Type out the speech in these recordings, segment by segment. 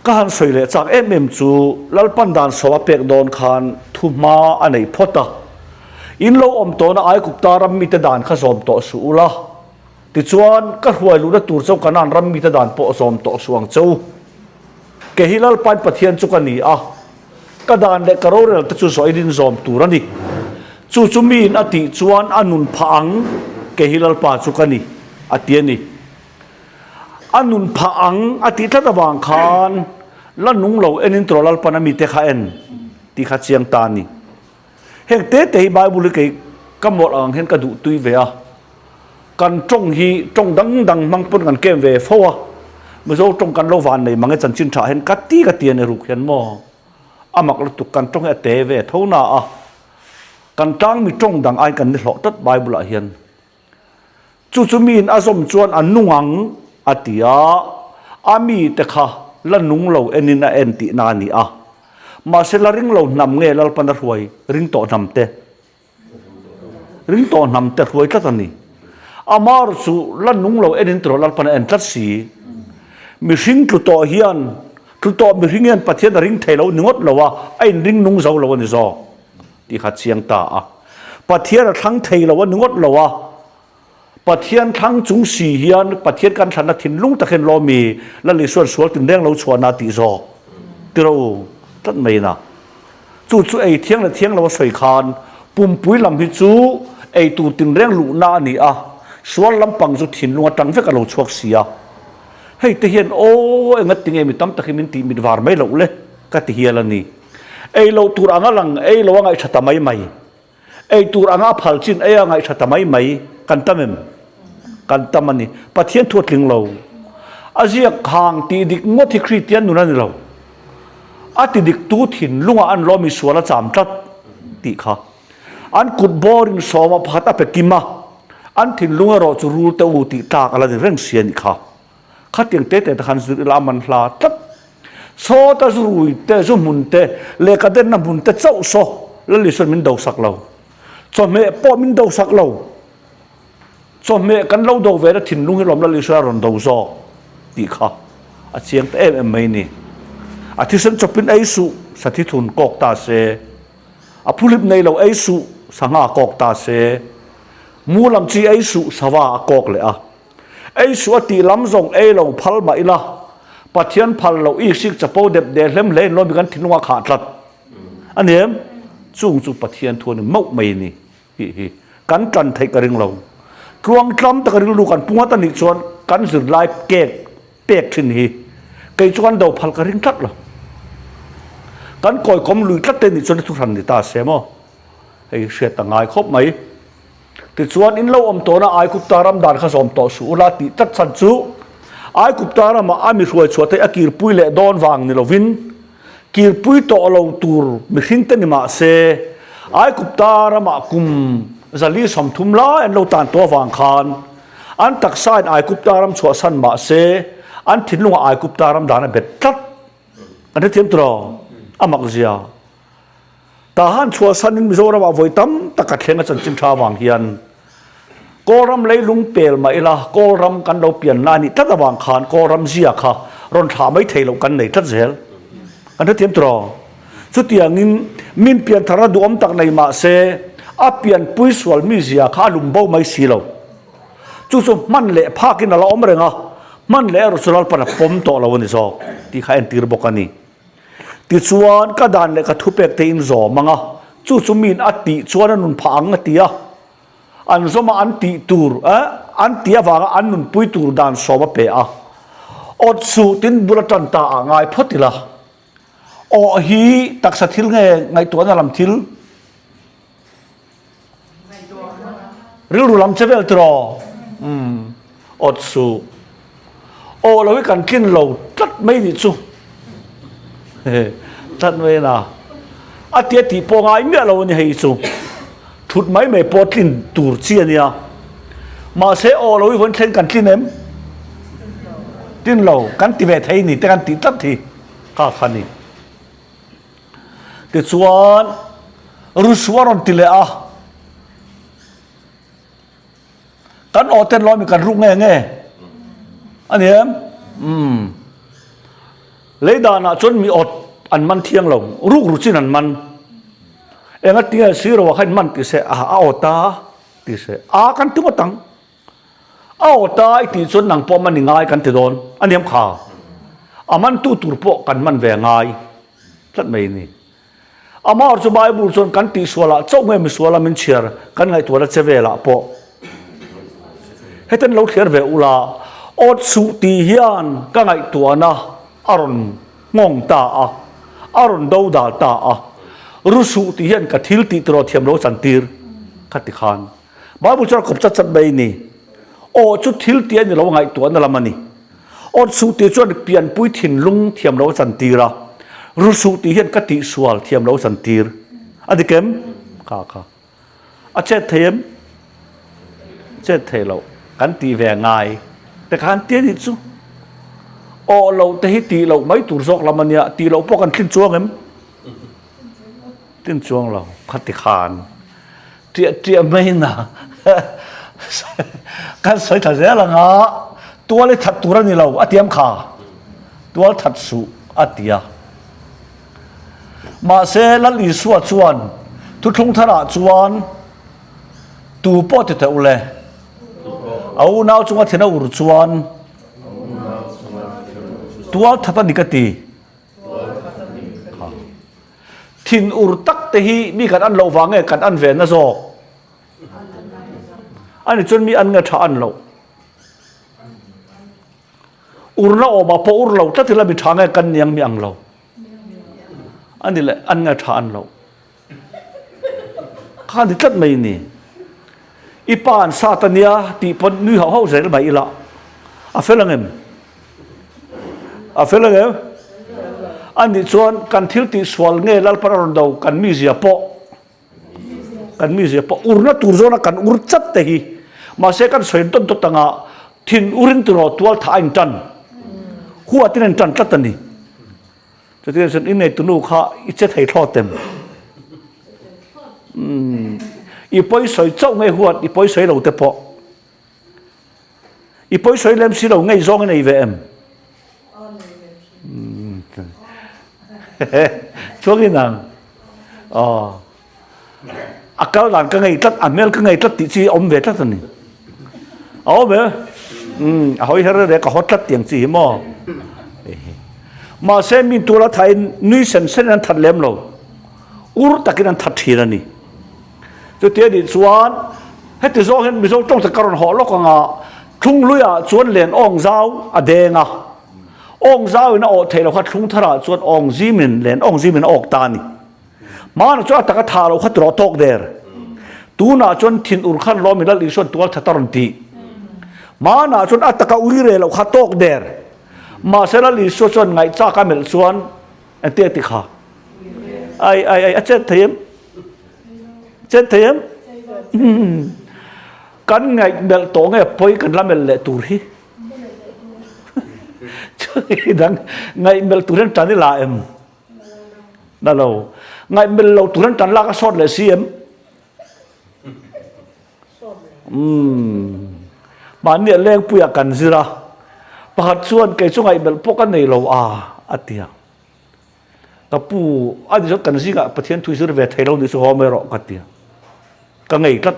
kahan soile chak em chu lalpan dan sowa pek don khan thuma anei phota in lo om to na ai kupta ram mi te dan kha som to su ula ti chuan ka huai lu na tur chau kanan ram mi te dan po som to suang chau ke hilal pan pathian chu kani a ka dan le karorel te chu soi din zom turani chu chu min ati chuan anun phang ke hilal pa chu kani atiani anun phang ati tlatawang khan lanung lo enin trolal panami te kha en ti kha chiang ta ni hek te bible ke kamol ang hen ka du tui ve a kan trong hi trong dang mang pun kan kem ve fowa mo zo trong kan lo van nei mangai chan chin tha hen ka ti ne ruk hian mo amak lo tu kan trong te ve thona a kan tang mi trong dang ai kan ni hlo tat bible a hian chu min azom chuan anungang atia ami te kha lanung lo enina enti na ni a ma se la ring lo nam nge lal pan ruai ring to nam te ruai tlat ani amar chu lanung lo enin tro lal pan en tlat si mi hring tu to hian tu to mi hring hian pathian ring thailo ningot lowa ain ring nung zo lo ni zo ti kha chiang ta a pathian thang thailo ningot lowa pathian thang chung si hian pathian kan thana thin lung takhen lo mi la li suan sual tin deng lo chuana ti zo tiro tat mai na chu ei thiang lo soi khan pum pui lam hi chu ei tu tin reng lu na ni a sual lampang chu thin lunga tang vek a lo chuak sia hei te hian o engat tinge mi tam takhin ti mit war mai lo le ka ti hial ani ei lo tur anga lang ei lo anga thata mai ei tur anga phal chin ei anga thata mai kan tamem kan tamani pathian thuat ling lo azia khang ti dik ngothi christian nunan lo ati dik tu thin lunga an lo mi suala cham tat ti kha an kut borin soma phata pekima an thin lunga ro chu rul te u ti tak ala reng sian kha khatiang te khan zu la man hla tat so ta zui te zu mun te le ka den na mun te chau so la li son min do sak lo cho me po min do sak lo cho me kan lo do ve da thin lung hi lom la li sa ron do zo ti kha a chiang te em mai ni a thi sen chopin ai su sa thi thun kok ta se a phulip nei lo ai su sanga kok ta se mu lam chi ai su sawa kok le a ai su ati lam zong ai lo phal ma ila pathian phal lo i sik chapo dep de hlem le lo bi kan thinunga kha tlat anem chung chu pathian thun mau mai ni hi kan tran thai ka ring lo truang tlam ta ka ring lu kan punga ta ni chuan kan zir lai kek pek thin hi kai chuan do phal ka ring tlat lo kan koi kom lui tlat te ni chuan thu ran ni ta se mo hei hriat ta ngai khop mai ti chuan in lo om to na ai kup taram dan kha som to su la ti tat chan chu ai kup taram a mi ruai chuate akir pui le don wang ni lovin kir pui to lo tur mi hring te ni ma se ai kup taram a kum zali som thum la en lo tan to wang khan an tak sai ai kup taram chua san ma se an thin lunga ai kup taram dan a bet tat an thiam tro amak zia ta han chua san in mizoram a voitam takat thenga chan chin tha wang hian koram lei lung pel ma ila koram kan lo pian na ni tat awang khan koram zia kha ron tha mai theilo kan nei tat zel an thiam tro chu tiangin min pian thara du om tak nei ma se a pian pui swal mi zia kha lum bo mai silo chu man le phakin ala om renga man le ro sulal para pom to lo ni so ti kha en tir bokani ti chuan ka dan le ka thupek te in zo manga chu min ati chuan anun phang atia an zoma an ti tur an tia waga an nun pui tur dan soma pe a ot su tin bulatan ta ngai photila o hi taksa thil nge ngai to na lam thil ril lam chevel tro ot su o lo kan kin lo tat mai ni chu tat mai na atia ti po ngai me lo ni hei chu thut mai me potlin tur chi ania ma se o lo i von thlen kan tlin em tin lo kan ti ve thei ni te kan ti tat thi ka khani te chuan ruswaron ti le a kan oten lo mi kan ru nge anh em lấy đà na chôn mi ot an man thiang lo ruk ru chin an man enga tia C.Roliana khan man ti se a ota ti se a kan tu matang a ota I ti chon nang po man ni ngai kan te don aniam kha aman tu tur po kan man ve ngai tlat mai ni amar chu Bible chon kan ti swala chau nge mi swala min chiar kan ngai tu la chevela po heten lo thler ve ula ot su ti hian ka ngai tu na aron ngong ta a aron do da ta a ru su ti hian ka thil ti tro thiam lo chantir khati khan Bible chon khop chat bai ni o chu thil ti ani lo ngai tu na lamani ot su ti chon pian pui thin lung thiam lo chantira ru su ti hian ka ti swal thiam lo chantir adikem ka a che thelo kan ti ve ngai te khan ti ni chu o lo te hi ti lo mai tur zok lamania ti lo po kan thin chuang em tin chuang lo khati khan ti mai na kan soi tha zela nga tua le that turan ni lo atiam kha tua that su atia ma se la li suwa chuan tu thung thara chuan tu po te te ule au nau chunga thena ur chuan tua thata nikati thin ur tak te hi mi kan an lo wange kan an ve na zo ani chon mi an nga tha an lo ur na o ba po ur lo ta thila mi thange kan niang mi ang lo ani le an nga tha an lo khan di tat mai ni ipan satania ti pon nu hau hau zel bai la a felangem ani chuan kan thil ti swal nge lalpan ron do kan mi zia po urna tur zona kan ur chat te hi ma se kan soin ton to tanga thin urin tro tual tha in tan huwa tin tan tlatani to ti sen in nei tunu kha I che thei thlo tem I poi soi chau ngai huat I poi soi lo te po I poi soi lem si lo ngai zong nei ve em chuang nang akal dan ka ngai tlat amel ka ngai tlat ti chi om ve tlat ni au be a hoi her re ka hot tlat tiang chi mo ma se min tu la thai nui sen sen an that lem lo ur takin an that thira ni chu te di chuan heti zo hen mi zo tong ta karon ho lo ka nga thung luya chuan len ong zau a denga ong zau na o thelo kha thung thara chuan ong zimin len ong zimin ok ta ni ma na chu ataka tha lo kha tro tok der tu na chuan thin ur khan lo mi la li chuan tual thataron ti ma na chuan ataka ui re lo kha tok der ma se la li chuan ngai cha ka mel chuan ate ti kha ai a chet them kan ngai mel to nge poi kan la mel le tur hi dang ngai mel turen tan la em na lo ngai mel lo turen tan la ka sot le cm ma ne leng puya kan zira pakhat chuan ke chu ngai mel pokan nei lo a atia ka pu adi zo kan zinga pathian thui zur ve thailo ni chu homero katia ka ngai tlat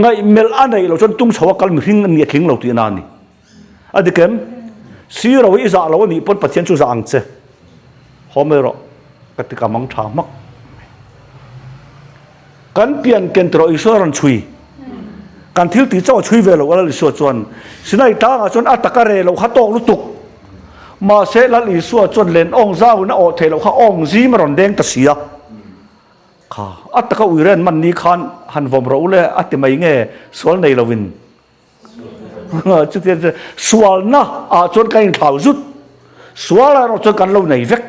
ngai mel anei lo chon tung chawa kal mi hring ni thing lo ti na ni adikem C.Roliana iza lo ni pon pathian chu zawngte homero katika mang tha mak kan pian ken tro isoran chui kan thil ti chaw chui ve lo ala li so chuan sinai ta nga chuan ataka re lo kha tok lu tuk ma se la li so chuan len ong zau na o thelo kha ong zi maron deng ta sia kha ataka uiren man ni khan han vom ro le ati mai nge sol nei lovin chu te swal na a chuan kain thau zut swal ro chuan kan lo nei vek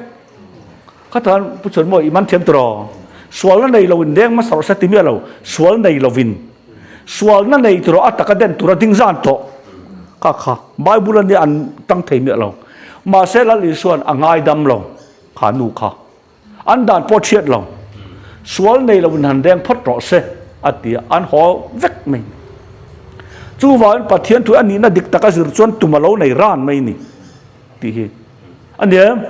kha tan pu chuan mo I man thiam tro swal na nei lovin deng ma sar sa ti mi lo swal nei lovin swal na nei tro ataka den tura ding zan to kha Bible ni an tang thei mi lo ma se la li suan angai dam lo kha nu kha an dan po chiat lo swal nei lo han deng phot ro se atia an ho vek mai chu wan pathian thu ani na dik taka zir chuan tumalo nei ran mai ni ti ti hi anh em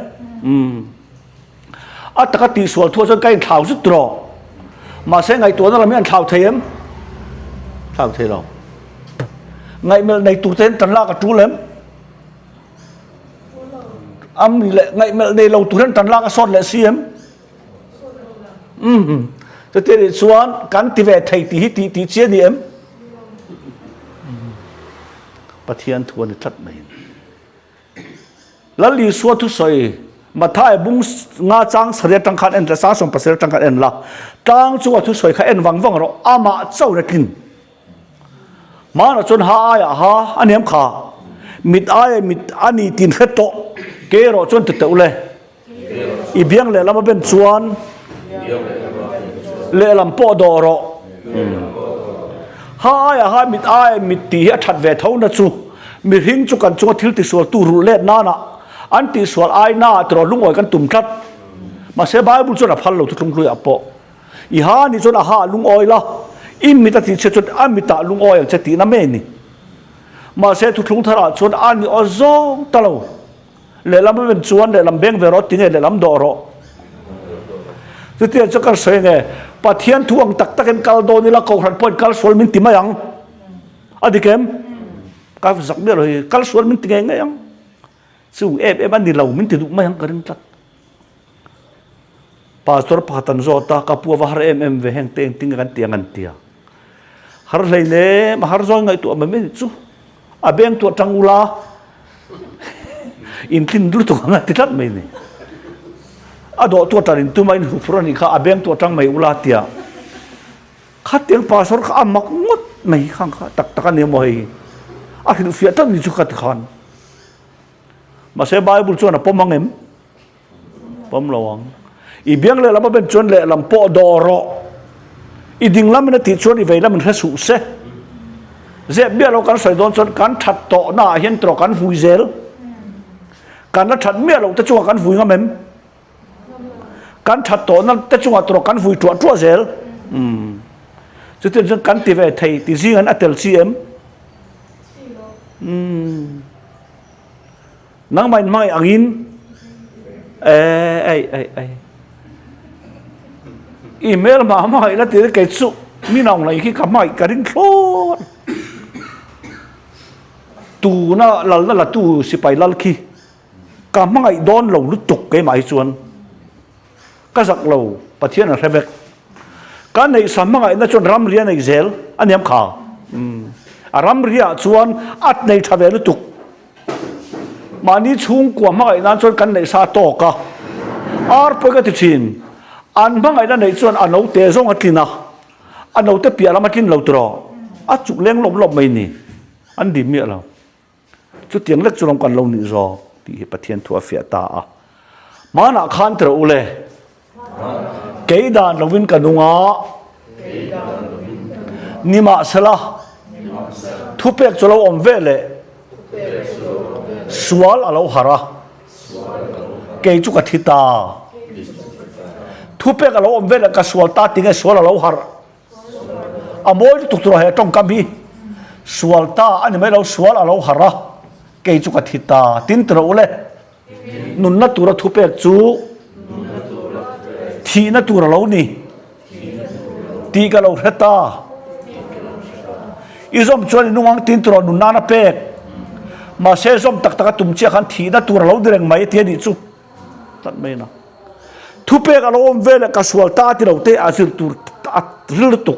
tất cả tỷ số thua cho cái thảo rất rõ mà sẽ ngày tuổi nó là mấy anh thảo thấy em thảo thấy đâu ngày này tụ tên trần la cả chú lắm ngày này lâu tụ tên trần la cả sót lệ si em cho thế xuống cán ti về thầy tí chia đi em bắt thiên thua thì thất mày lal li suwa thu soi mà thai bung nga chang sare tang khan en la sa som pasel tang khan en la tang chu thu soi kha en wang wang ro ama chau na kin ma na chon ha ya ha anem kha mit ani tin khet to ke ro chon te le i biang le lama ben chuan le lam po do ro ha ya ha mit ti ha that ve thau na chu mi hing chu kan chu thil ti sol tu ru le na na an ti sol ai na tro lungoi kan tum that ma se bible chu na phal lo tu tlung lui apo i ha ni chu na ha lungoi la in mi ta ti che chu an mi ta lungoi che ti na me ni ma se tu tlung thara chu an ni o zawng ta lo le lam ben chuan le lam beng ve ro ti nge le lam do ro tu ti chu kal sei nge pathian thuang tak taken kal do ni la ko hran point kal sol min ti ma yang adikem ka zak be rồi kal sol min ti nge yang su em ăn đi lầu mình thì đúng mấy cái đó pastor phatan zota kapua var em về heng teng ting kan tiang an tia har lei ne ma har zo ngai tu ma me chu a beng tu tangula in tin dur tu nga ti tat mai ni a do tu tarin tu mai hu frani kha a beng tu tang mai ula tia kha tiang pastor kha amak ngot mai khang kha tak tak ne mo hi a hin fia tan ni chu khat khan mà sẽ Bible cho nó pom em pom lawang i biang le lama ben chon le lam po do ro i ding lam na ti chon i ve lam na su se ze bia lo kan sai don chon kan that to na hian tro kan vui zel kan na that mia lo ta chu kan vui ngam em kan that to na ta chu tro kan vui tro zel chu tin kan ti ve thei ti jing an atel chi em nang mai angin email mà mai là thì cái số mi nòng này khi cả mai cả đinh thốt tu na là tu si pai lal khi cả mai đón lầu lúc tục cái mai chuan cái giặc lầu bắt thiên là revek cái này sắm mai nó chuan ram ria này zel anh em khá ram ria chuan at này thà về lúc tục mà ní chung của mấy anh chọn cái này sa to cả, ar phải cái chuyện, anh mấy anh này chọn anh nấu tê giống cái na, anh nấu tê bia làm cái lâu trò, à chụp lên lom mấy nè, anh đi miệng nào, chút tiếng lek chọn cái lâu nị rồi, thì bắt thiên thua phía ta, mà na khan trâu lệ, cái đàn lâu vin cái nung á, ni mà sala, thu bẹc cho lâu om về lệ. Sual alo hara ke chu ka thita thupe ka lo om ve ka sual ta tinga sual alo har amoi tu tu ha tong kam hi sual ta ani mai lo sual alo hara ke chu ka thita tin tro le nun na tu ra thupe chu thi na tu ra lo ni ti ka lo heta izom chon nuang tin tro nun na na pek mà xe zom tak tak tum chia khan thi na tur lo direng mai ti ni chu tat mai na thu pe ka lo om ve le ka sual ta ti lo te a zir tur a ril tu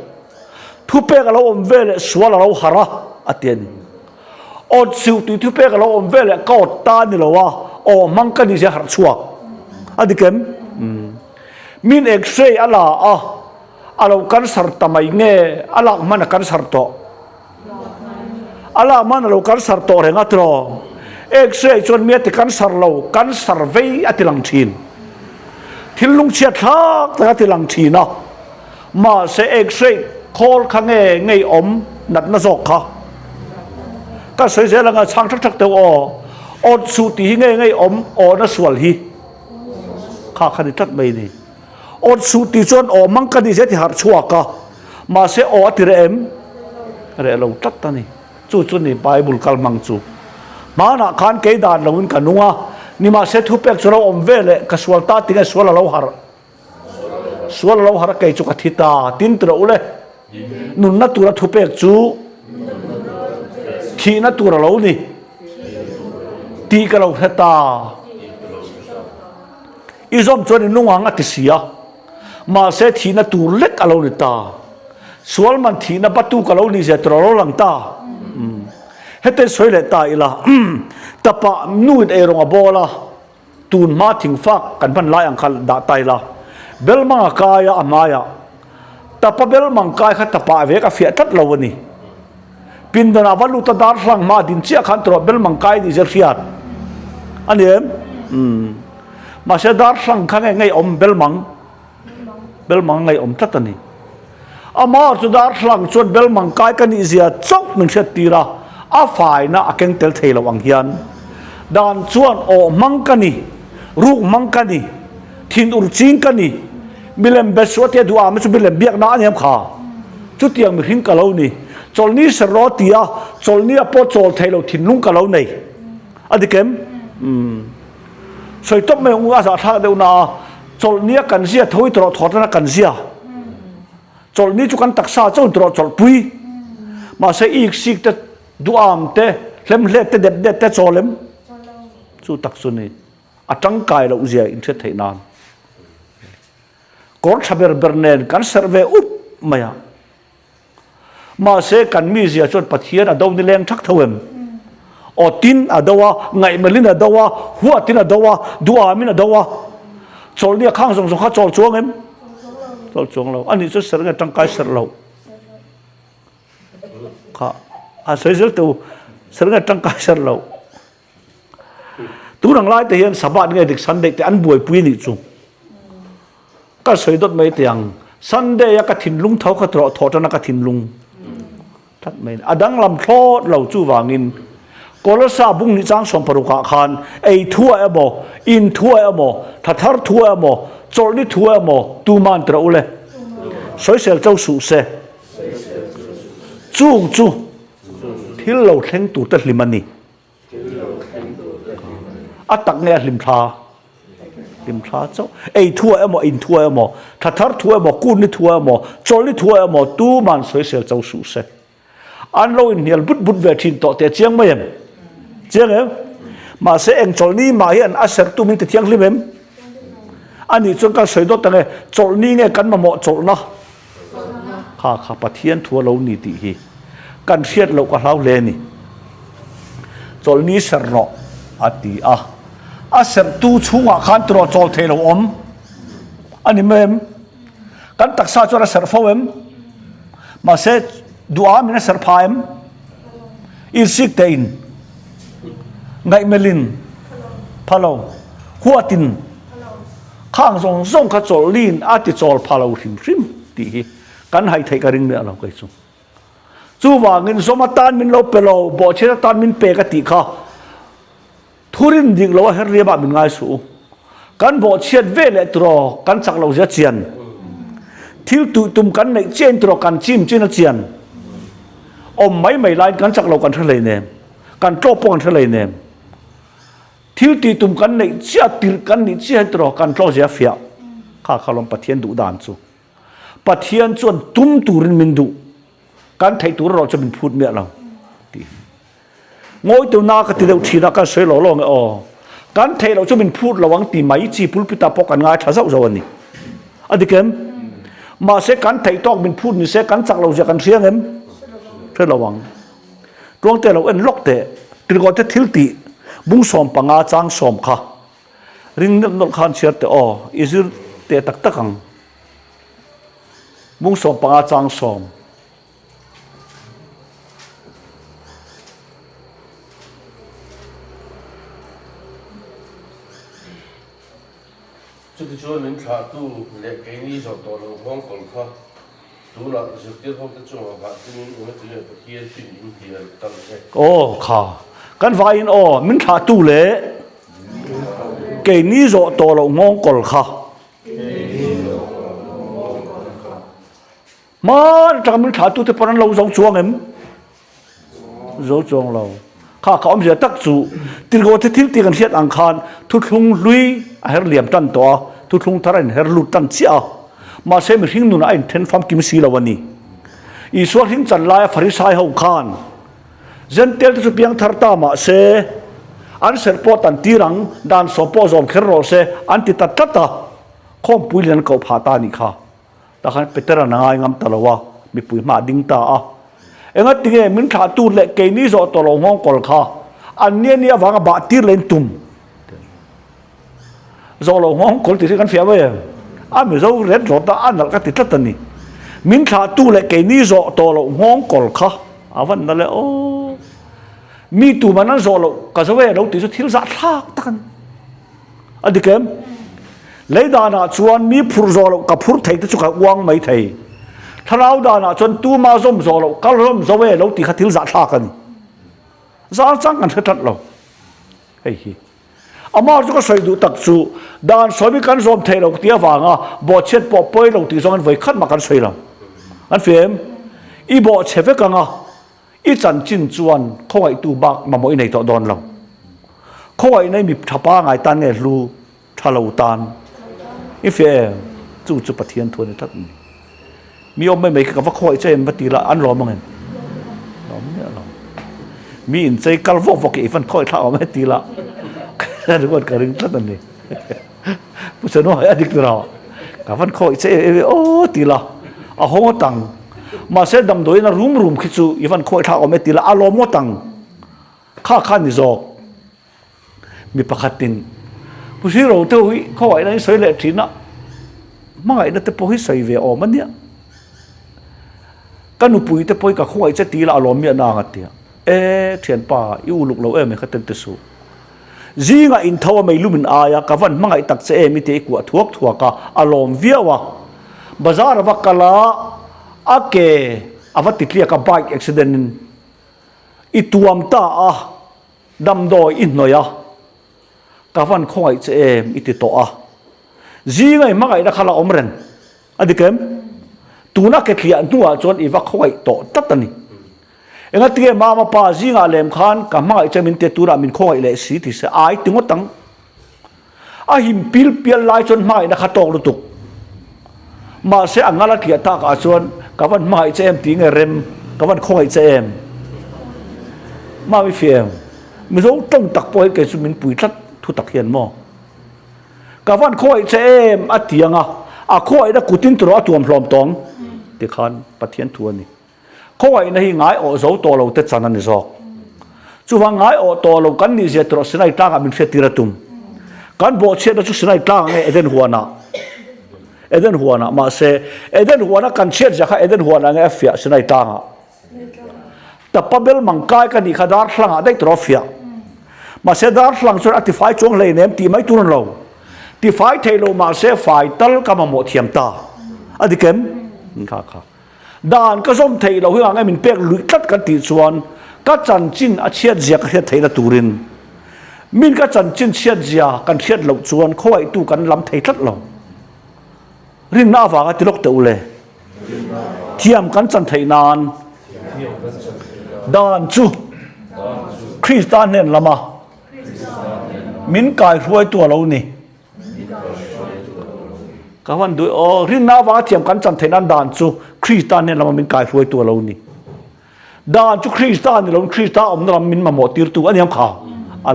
thu pe ka lo om ve le sual lo hara atien od siu tu thu pe ka lo om ve le ka ot ta ni lo wa o mang ka ni je har chuak adikem min x-ray ala alo kan sar tamai nge ala man kan sar to ala man lo kan sar to renga tro x-ray chon mi te kan sar lo kan survey atilang thin thilung chia thak ta atilang thina ma se x-ray call khange ngei om nat na zok kha ka sei je langa chang thak thak te o od su ti ngei om o na sual hi kha khani tat mai ni od su ti chon o mang ka ni je ti har chua ka ma se o ti re em re lo tat ta ni chu chu ni bible kal mang chu mà na khan cái đàn lâu in cả nunga ni mà sẽ thu bẹc cho lâu om về lệ cái sual ta tiếng sual lâu har cái chỗ cái thita tin từ đâu lệ nun na tu ra thu bẹc chú khi na tu ra lâu ni ti cái lâu hết ta izom cho nên nunga ngắt xia mà sẽ thi na tu lek alo ni ta sual man thi na batu cái lâu ni sẽ tu lâu lang ta hết tên soi lệ ta ila tapa nuit erong abola tun ma thing fak kan ban lai ang khal da tai la bel manga kaya amaya tapa bel mang kai kha tapa ve ka fia tat lo ni pin dana valu ta dar hlang ma din chia khan tro bel mang kai ni zer hiat ani em ma se dar hlang kha ngai om bel mang ngai om tat ani ama chu dar hlang chon bel mang kai kan i zia chok min se tira a fai na akeng tel thelo ang hian dan chuan o mangkani ruk mangkani thin ur ching kani milem beswate duwa ma chu milem biak na aniam kha chu tiang mi hing kalo ni cholni serotia cholni apo chol thelo thin lung kalo nei adikem soi top me unga sa tha deu na cholni kan sia thoi tro thotna kan sia cholni chu kan taksa chon tro chol pui ma se ik sik te duam te lem le te det te cholem chu tak suni atang kai lo zia in the thei nan kor thaber bernen kan serve up maya ma se kan mi zia chon pathian adaw ni leng thak thawem o tin adawa ngai melin adawa huwa tin adawa duamin adawa chol ni khang song song kha chol chuang em chol chuang lo ani chu ser nga tang kai ser lo kha a soi zel tu ser nga tang kai ser lo tu rang lai te hian sabat ngai dik sunday te an buai pui ni chu ka soi dot mai tiang sunday ya ka thin lung thau kha tro thotana ka thin lung that mai adang lam thlot lo chu wangin kolasa bung ni chang som paru kha khan ei thua emo in thua emo thathar thua emo chol ni thua emo tu man tra ule soi sel chau su se chung chu thil lo thleng tu ta hlimani atak nge hlim tha chau ei thua emo in thua emo thathar thua emo kun ni thua emo chol ni thua emo tu man soi sel chau su se an lo in hial but ve thin to te chiang mai em chiang em ma se eng chol ni ma hian a ser tu min te chiang hlim em ani chung ka soi do tange chol ni nge kan ma mo chol na kha pathian thua lo ni ti hi kan hriat lo ka hlau le ni chol ni ser no ati a ser tu chunga khan tro chol thelo om ani mem kan taksa chora ser fo em ma se dua mina ser phaim irsik tein ngai melin phalo huatin khang zong kha chol lin ati chol phalo hrim ti hi kan hai thei ka ring me alo kai chu wangin somatan min lo pelo bo chira tan min pe ka ti kha turin ding lo her ria ba min ngai su kan bo chiat ve le tro kan chak lo ja chian thil tu tum kan nei chen tro kan chim chin a chian om mai lai kan chak lo kan thlei ne kan tro pon thlei ne thil ti tum kan nei chia tir kan ni chia tro kan tro ja fia kha khalom pathian du dan chu pathian chuan tum turin min du kan thei tur ro cho min phut me lo ti ngoi tu na ka ti deu thina ka soi lo lo nge o kan thei lo cho min phut lawang ti mai chi pulpita pok kan ngai tha zau zo ani adikem ma se kan thei tok min phut ni se kan chak lo ja kan riang em the lawang tuang te lo en lok te trigo te thil ti bung som panga chang som kha ring nol khan chiar te o izir te tak takang bung som panga chang som这个叫人查都来给你说到了网购卡，读了是这方的中文法，这边我们只有不贴去领贴当些。哦，卡，กันว่าอินอ๋อมินถาตูเล่เกนี่โจตัวเรามองกอลค่ะมันจากมินถาตูที่ปนันเราจงจวงเอ็มจงเราข้ ข้าเขาไม่จะตักจูติโกที่ทิ้งตีกันเสียอังคารทุกลุงลุยเฮรเลียมตันตัวทุกลุงทารันเฮรลุตันเสียมาเสมหิงนุนไอ้เทนฟามกิมซีลาวันนี้อีสวดหิงจันลายฟาริสายหกขานเจนเตลที่สุดเพียงทาร์ตามาเสอันเสร์ปอตันตีรังดานสปอซอมเคโรเสอันติตัดตัดตาข้อมปุยเลียนเขาผ่าตานิค่ะแต่ขันเปเตอร์นางงามตลอดว่ามีปุยมาดิ้งตาเอ็งติเงมินขาตูเล็กเกนี่จอตลอดห้องกอลค่ะอันนี้เนี่ยวางบาตีเลนตุมจอลงห้องกอลติดกันเฟียเว้ยอันมีเจ้าเร็ดรถตาอันนั้นก็ติดตันนี่มินขาตูเล็กเกนี่จอตลอดห้องกอลค่ะอาวันนั่นแหละโอ้มีตัวมันนั่นจอลก็จะเว้ยเราติดจะทิ้งสัตว์ทักตันอันนี้เกมเลยดานาชวนมีผู้จอลกับผู้ไทยที่สุขวางไม่ไทยถ้าเราดานาชวนตัวมาส้มจอลก็เราจะเว้ยเราติดทิ้งสัตว์ทักกันจะจังกันเท่าเราเฮ้ยอามาจุก็ใส่ดูตักสูดานสมิกันสมเทเราเตี้ยฟังบ่เช็ดปอปอยเราตีสองกันไว้ขัดมากันใส่เราอันเฟมอีบ่เชฟกันอีจันจินจวนเขาไอ้ตูบักมาบ่อีในต่อดอนเราเขาไอ้ในมีทับป้าไงตันเนี่ยรู้ทะเลาตันอีเฟมจู่ปะเทียนทวนทัดมีอมไม่กับว่าเขาไอ้เจมปฏิละอันรอมั้งเห็นรอมั้งเนี่ยเรามีอินใจกัลวอกอีฟันค่อยท่าไม่ตีละทุกคนกระดึงตั้งนี่ผู้ชายน้อยอดีตเรากับฟันค่อยเจโอ้ตีละเอาหัวตังมาเสดำโดยน่ะรุมคิดซูอีฟันค่อยท่าไม่ตีละอารมณ์หัวตังข้านิจอกมีประคัตินผู้ชายเราเท่าหิเขาไอ้นั่นสวยเละทีน่ะไม่ไอ้นั่นแต่พอหิใส่เวอมันเนี่ยกันอุปุยแต่พอกับเขาไอ้จะตีละอารมณ์มีนางเตียเทียนป่าอยู่ลูกเราไม่ขัดเต็มสูจีงอินทาวไม่รู้มันอายกับวันมั่งไอตักเสมิเตกัวทวกอารมณ์เวียวะบาซาร์วักกะลาอาเกอวัติเลียกับไบค์อุบิเหตุอิตัวมตาดำดอยอินหน่อยกับวันคอยเสมิติโตจีงมั่งไอนักขลาอมเรนอดีตเกมตัวนักเขียนตัวจนอีวักคอยโตตัดนี่เองที่มาป้าจีงาเลมขันกับมาจะมินเตตุระมินคอยเลสิที่เสไอติงวตังหิมพิลเปียลไลจนมาอินักตอกลุตุกมาเสอังลาเกียตากอาชวนกับวันมาเจมติงเรมกับวันคอยเจมมาไม่เฟียมมิโซต้องตักปอยเกสุมินปุยทัดทุตักเฮียนมอกับวันคอยเจมอัดเทียงคอยนักกุตินตัวตัวมพร้อมตองเด็กขันปะเทียนทัวนี่เขาไอ้นี่ง่ายโอ้โหตัวเราเต็ดสันนิษฐานจู่ว่าง่ายโอ้ตัวเรากันนี่เสียตัวสินายตั้งมินเสียตีระตุมกันบ่เสียตัวสินายตั้งเอเดนหัวน่ะมาเสเอเดนหัวน่ะกันเสียจากเอเดนหัวน่ะเอฟเฟียสินายตั้งแต่ปั๊บเบลมังกายกันนี่ขดาร์หลังได้ตรอฟีมาเสดาร์หลังส่วนอธิไฟจงเลยเนี่ยตีไม่ตุนเราตีไฟเทโลมาเสไฟตัลกับมาหมดเทียมตาอดีตเกมค่ะด่านก็ส้มเทเราเฮียงไงมันเปียกลุยตัดกันตีส่วนก็จันจินอาเชียเจียกันเทยละตูรินมินก็จันจินเชียเจียกันเชียเหล่าส่วนเขาไอ้ตู้กันลำเทยตัดเรารินน้าฝากติลกเตอุเลเทียมกันจันเทยนานด่านจูคริสตานเน้นละมามินกายรวยตัวเรานี่ก็วันดูรินน้าฝากเทียมกันจันเทยนานด่านจูคริสตานเนี่ยเรามันกายรวยตัวเรานี่ด่านจุคริสตานเนี่ยเราคริสตานอมเรามินมาหมดตีร์ตัวอันนี้ข่าว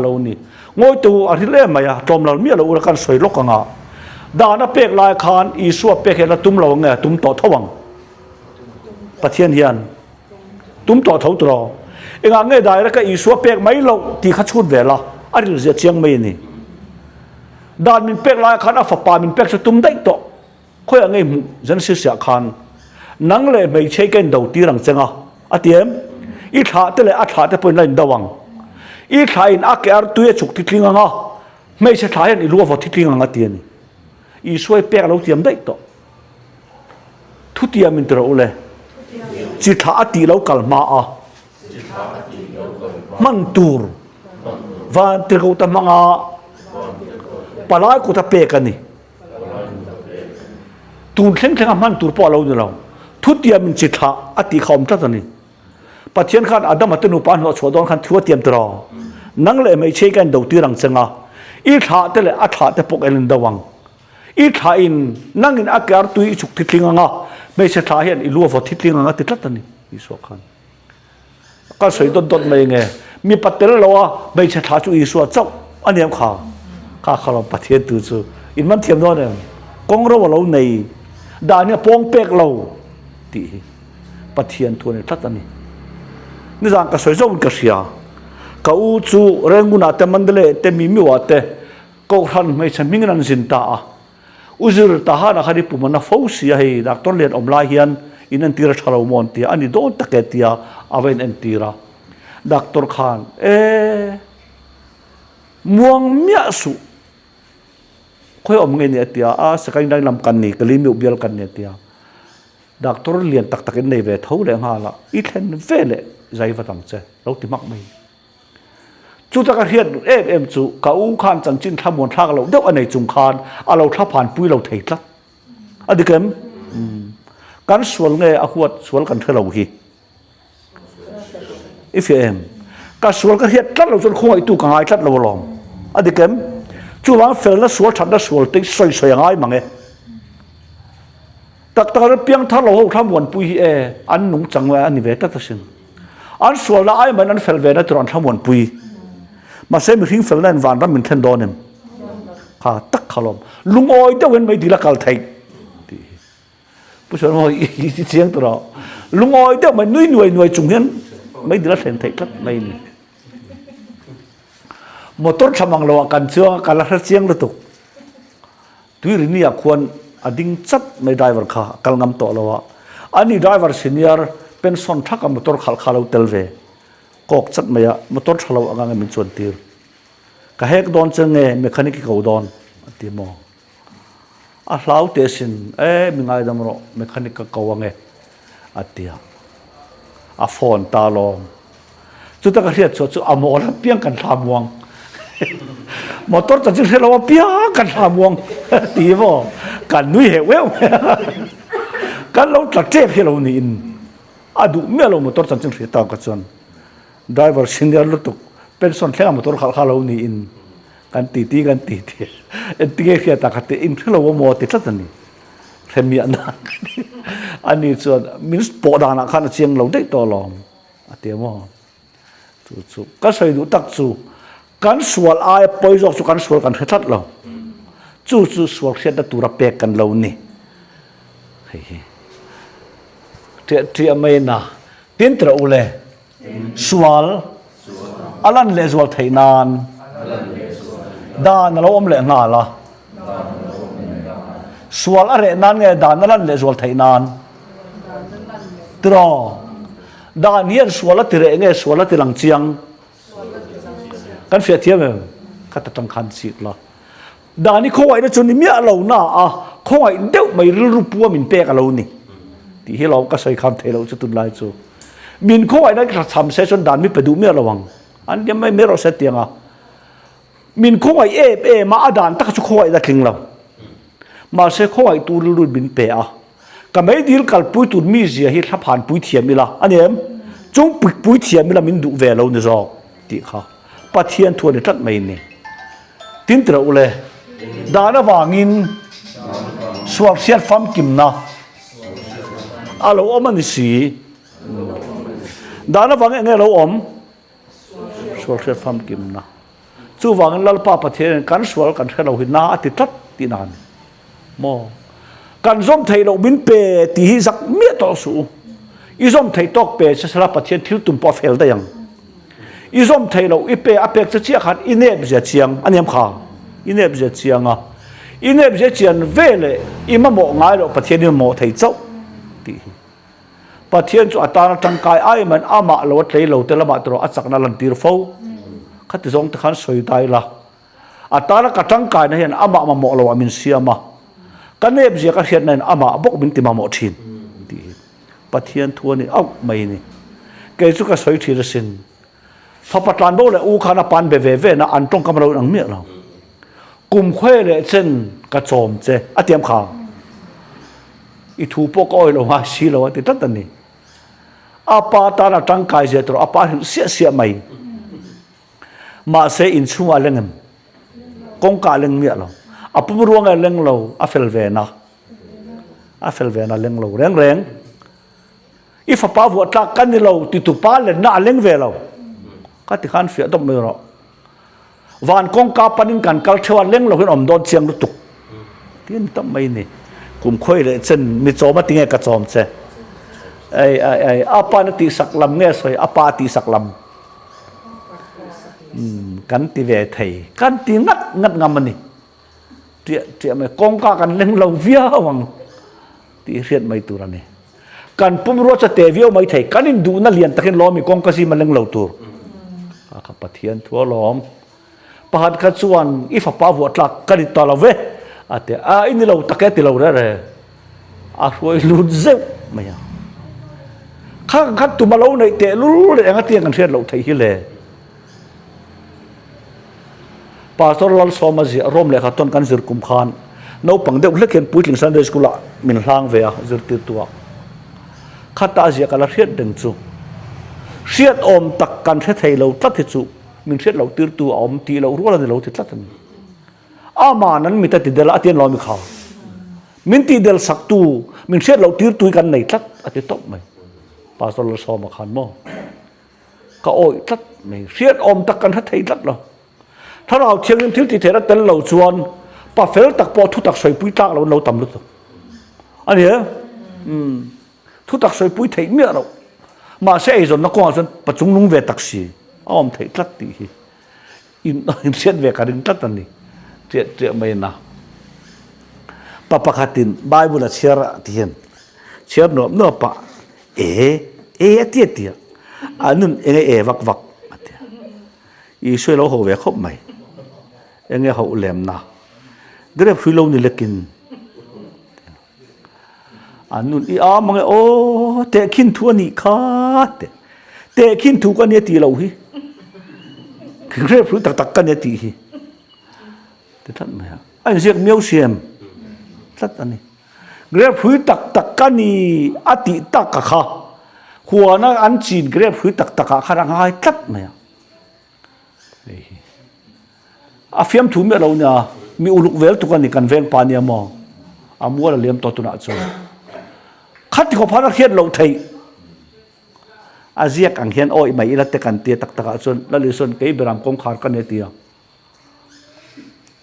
เรานี่งอยตัวอาทิตย์เล่มมา呀ตอมเราเมียเราอุรกันสวยลกกันด่านนับเป็กลายคานอีสัวเป็กเห็นเราตุ้มเราไงตุ้มต่อทวังปะเทียนเฮียนตุ้มต่อเท่าตัวเองไงได้แล้วก็อีสัวเป็กไม่เราตีขัดชุดเวลาอันนี้เจียงไม่นี่ด่านมินเป็กลายคานอัฟปามินเป็กจะตุ้มได้ต่อค่อยไงฉันเสียคานนังเลยไม่ใช่กันดาวตีรังเจงอาเทียมอีขาเตเลยอาขาเตเป็นอะไรดาวังอีขาอินอาเกอร์ตัวฉุกทิศลิงไม่ใช่ท้ายอันอีรัวฟอทิศลิงเทียนอีช่วยเปียกเราเทียมได้ต่อทุติยมินตระอุเลจิตาตีเรากัลมามันตูร์วันที่เขาทำมังปลายกูทำเปียกันนี่ตูนเข่งมันตูร์ปอเราเนี่ยเราทุติยมินจิตาอติขอมทัศนี่ Bắt thiên khan Adam at nu pan ho chodon khan thua tiam tro nang le mai che kan đầu tư rang changa I tha te le a tha te pok elin dawang I tha in nang in akar tu I chuk thitlinga nga mai se tha hian I lu vo thitlinga nga ti tlatani I so khan ka soi dot mai nge mi patel lawa mai se tha chu I so chau aniam kha ka khala pathian tu chu in man thiam no ne kong ro lo nei da ne pong pek lo ti pathian tu ne tlatani ni jang ka soi zawng ka sia ka u chu renguna te mandale te mi wa te ko han mai chan ming ran zin ta uzur ta ha na khari pu mana fo sia hei doctor len om lai hian in an tira thalo mon ti ani don taketia aven en tira doctor khan muang mia su khoi om nge ne tia a sakai dang lam kan ni kali mi ubial kan ne tia doctor lien tak tak nei ve tho le nga la I thlen vele zai va tang che lo ti mak mai chu ta ka hian em chu ka u khan chan chin thamon thak lo deuh anei chung khan a lo tha phan pui lo thei tlat adikem kan sual nge a huat sual kan thelo hi ifm ka sual ka hiat tlat lo chon khoi tu ka ngai tlat lo lom adikem chu wang fel na sual that na sual te soi soi ngai mange tak tak piang tha lo ho thamon pui an nung changwa ani ve ta sin an sual na ai man an fel ve na tron thamon pui mà xem mình hình phật lên vạn ra mình thân đòn em ha tắc khalom lung oi đâu bên mấy đi là cal thầy bữa sáng hồi ý tiếng tôi đó lung oi đâu mà nuôi trùng hiến mấy đi là thành thầy tất mấy này motor chamang lo kan chưa kan là tiếng là tục tuy rini à khuôn à đinh chất mấy driver kha kal ngam to lo ani driver senior pension thắc à motor khal khalo tel về kok chat maya motor thalo anga min chon tir ka hek don chenge mechanic ko don ti mo a hlau te sin mi ngai dam ro mechanic ka kawange atia a phone ta lo chu ta ka riat chu amo la piang kan thamuang motor ta jil helo piang kan thamuang ti mo kan nui he we kan lo ta tep helo ni in adu me lo motor chan chin ta ka chon driver senior lutuk pension thlenga motor khal khalo ni in kan ti en ti khia ta khate in thlo mo ti tlatani themia na ani chu means po da na khan chiang lo dei to lom atiamo chu ka sai du tak chu kan sual ai poi jok chu kan sual kan thatat lo chu sual khia da tura pek kan lo ni hei ti mai na tin tra ule sual alan le zual theinan dan lo om le nga la sual are nan nge dan alan le zual theinan tro dan hian sual tire nge sual tilang chiang kan fia thiam ka ta tang khan si la dani khoi na chun mi a lo na a khoi deuh mai ru pu min pe ka lo ni ti hi lo ka sai kham thelo chu tun lai chu min khoi na ka tham se chon dan mi pe du mi lawang an yam mai mero se tianga min khoi ma adan ta chu khoi da thing lo ma se khoi tu lu bin pe a ka mai dil kal pui tu mi zia hi tha phan pui thiam mi la anem chung pui thiam mi la min du ve lo ni zo ti kha pathian thu ni tat mai ni tin tra ule dana wangin suak siat fam kim na alo om ani si dana wang nge lo om suak siat fam kim na chu wang lalpa pathian kan sual kan khelo hi na ati tat ti nan mo kan zom thei lo bin pe ti hi zak mi to su i zom thei tok pe se sala pathian thil tum po fel da yang i zom thei lo i pe apek cha chia khat inep zia chiang aniam kha inep zia chianga inep zia chian vele i ma mo ngai lo pathian ni mo thei chau ti pathian chu atana tangkai ai man ama lo tlei lo te lama tro achak na lan tir fo khat zong te khan soi dai la atana ka tangkai na hian ama ma mo lo amin siama kanep zia ka hian nan ama bok bin ti ma mo thin ti pathian thuani au mai ni ke chu ka soi thir sin phapatlan bo le u khana pan be ve na an tong kam lo nang mi lo kum khwe le chen ka chom che atiam kha i thu po ko lo ha si lo ti tat ni apa ta na tang kai je tro apa sia sia mai ma se inchungah lengem kong ka leng mi lo apu ruang leng lo afel vena leng lo reng reng if apa vu ta kan ni lo ti tu pa le na leng ve lo ka ti khan fia dom me ro van kong ka panin kan kal thewa leng lo hin om don chiang lu tuk tin tam mai ni kum khoi le chen mi choma tinge ka chom che ai apa na ti saklam nge soi apa ti saklam kan ti ve thei kan ti ngat ngam ni tia me kong ka kan leng lo via wang ti riat mai tu ra ni kan pum ro cha te vio mai thei kan in du na lian takin lo mi kong ka si ma leng lo tur ka pathian thua lom pahat ka chuan if pa vo tlak kan ta lo ve ate in lo take ti lo re a roi lut zeu maya khát tụi mà lâu này tệ lú để ăn tiền cần thiết lâu thấy hi lệ pastor lal soma gì rom lệ khát ton kan zir kum khan nấu bằng đeo lek hiện puitling Sunday school mình lang về zirtir tua khát ta gì cả là thiết đừng chu thiết om tak kan thiết thầy lâu tắt thiết chu mình thiết lâu tir tu om ti lâu rua là lâu thiết tắt mà nắn mình ta ti del tiền lo mình khao mình ti del sak tu mình thiết lâu tir tu kan này tắt ati top mày pastor lo so ma khan mo ka oi tat mai riat om tak kan ha thei lat lo tharau thiang nim thil ti thera tel lo chuan pa fel tak po thu tak soi pui tak lo tam lu to ani thu tak soi pui thei mi ro ma se ai zon na ko zon pa chung lung ve tak si om thei tlat ti hi in set ve ka rin tlat ani te mai na pa pakhatin bible a chera ti hen cher no pa tia anun vak atia i soi lo ho ve khop mai enge ho lem na grep hui lo ni lekin anun i mang o te khin thu ni kha te khin thu ka ne ti lo hi grep hui tak ka ne ti hi te that mai anh riek miêu siam that ani grep hui tak ka ni ati tak ka kha huwa na an chin grep hui tak ka kharang hai tat mai a fiam thu me lo na mi uluk vel tu kan ni kan veng pa ni mo amua la lem to tu na chu khat ko phara khiat lo thei aziak ang hian oi mai ila te kan te tak taka chon la li son ke beram kong khar kan ne tia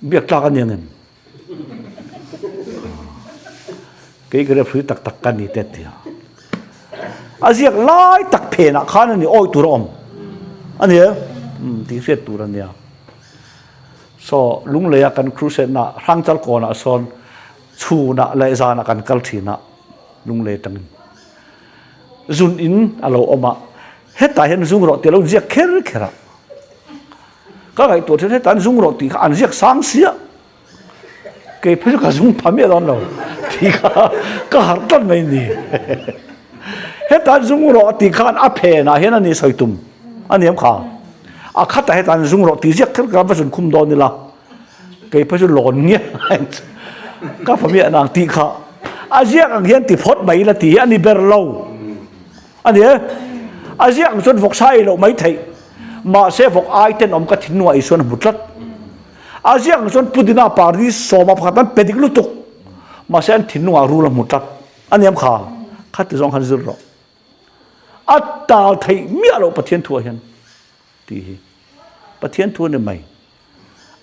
biak ta kan yang ke grep hui tak kan ni te tia aziak lai tak phe na khan ni oi tur om ani ti set tur ania so lung leya kan cruise na rang chal ko na son chu na le za na kan kal thina lung le tang zun in alo oma heta hen zung ro te lo ziak kher khera ka gai to the tan zung ro ti an ziak sang sia ke phe ka zung phamia don lo ti ka har tan mai ni heta zung ro ti khan a phe na hen ani soitum aniam kha a khata hetan zung ro ti ziak kher ka ba sun khum don ni la ke phe su lon nge ka phamia na ti kha azia ang hian ti phot mai la ti ani ber lo ani azia ang son vok sai lo mai thei ma se vok ai ten om ka thinu ai son butlat azia ang son pudina pardi soma phatan pedik lutuk ma se an thinu a ru la mutlat ani am kha khat zong han zur ro atal thei mi alo pathian thu hian ti pathian thu ne mai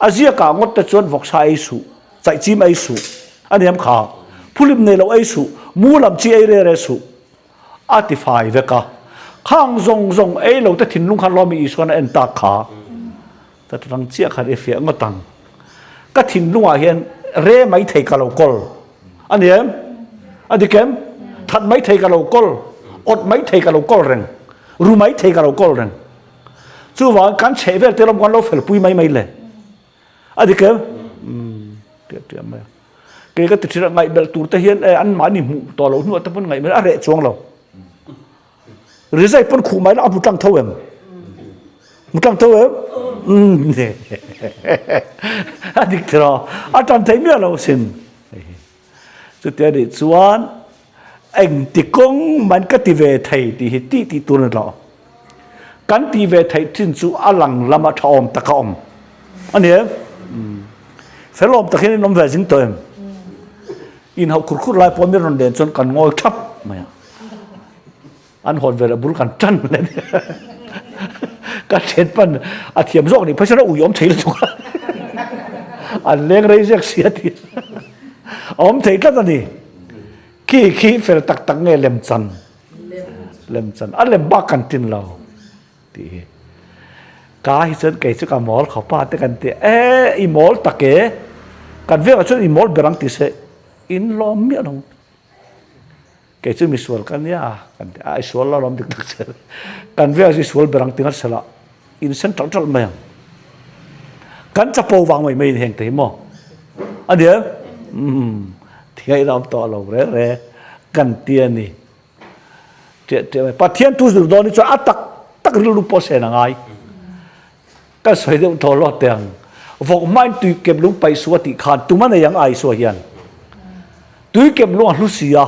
azia ka ngot ta chon vok sai su chai chi mai su ani am kha pulim nei lo ai su mulam chi ai re su atify veka khang zong ai lo ta thin lung khan lo mi iswan en ta kha ta tang chia kha re fe ngotang ka thin lunga hian re mai thei ka lo kol ani em adikem that mai thei ka lo kol ot mai thei ka lo kol reng ru mai thei ka lo kol reng chu wa kan che vel te lom kan lo fel pui mai le adikem te mai cái thực sự ngày bel tour ta hiền ăn mãi niệm to lâu nữa ta vẫn ngày mới ăn rẻ chuông lâu rồi dây vẫn khủ máy nó một trăng thâu em ăn đi theo ăn trăng thấy miếng lâu xin chút tiền để chuan anh ti công mình cái ti về thầy thì ti turin lo kan ti về thầy ṭhintu alang lama thaom takaom anh em phải lawm ta khi nó về dính tới in học khurt lại phong miền non đen chọn cần ngồi thấp mày anh hồn về là bún cần chân lên cái chuyện phần thiểm rộng này phải nói ủi ông thấy là chúng anh lên đây rất xía thì ông thấy rất là gì khi phải tắc nghe làm chân anh làm ba cần tin lâu thì cái chân cái chỗ cái mall khó pa thế cần thì im mall tắc cái cần việc ở chỗ im mall berang thì sẽ in lawm miệng không cái chỗ mình sual cái này cần thì sual là lawm được đặc sắc cần việc gì sual berang tiếng Anh là in central trật mày cần chấp bầu vàng mày hiện thấy mà anh nhớ thì cái làm to lâu rồi cần tiền này chuyện bắt thiên tu được đó ni cho tắc lu po se na ngai cái soi được thò lọt tiền vọng mai tùy kẹp lúng bay suốt thì khan tụi mình này yang ai suốt hiền tùy kẹp lúng hlut xìa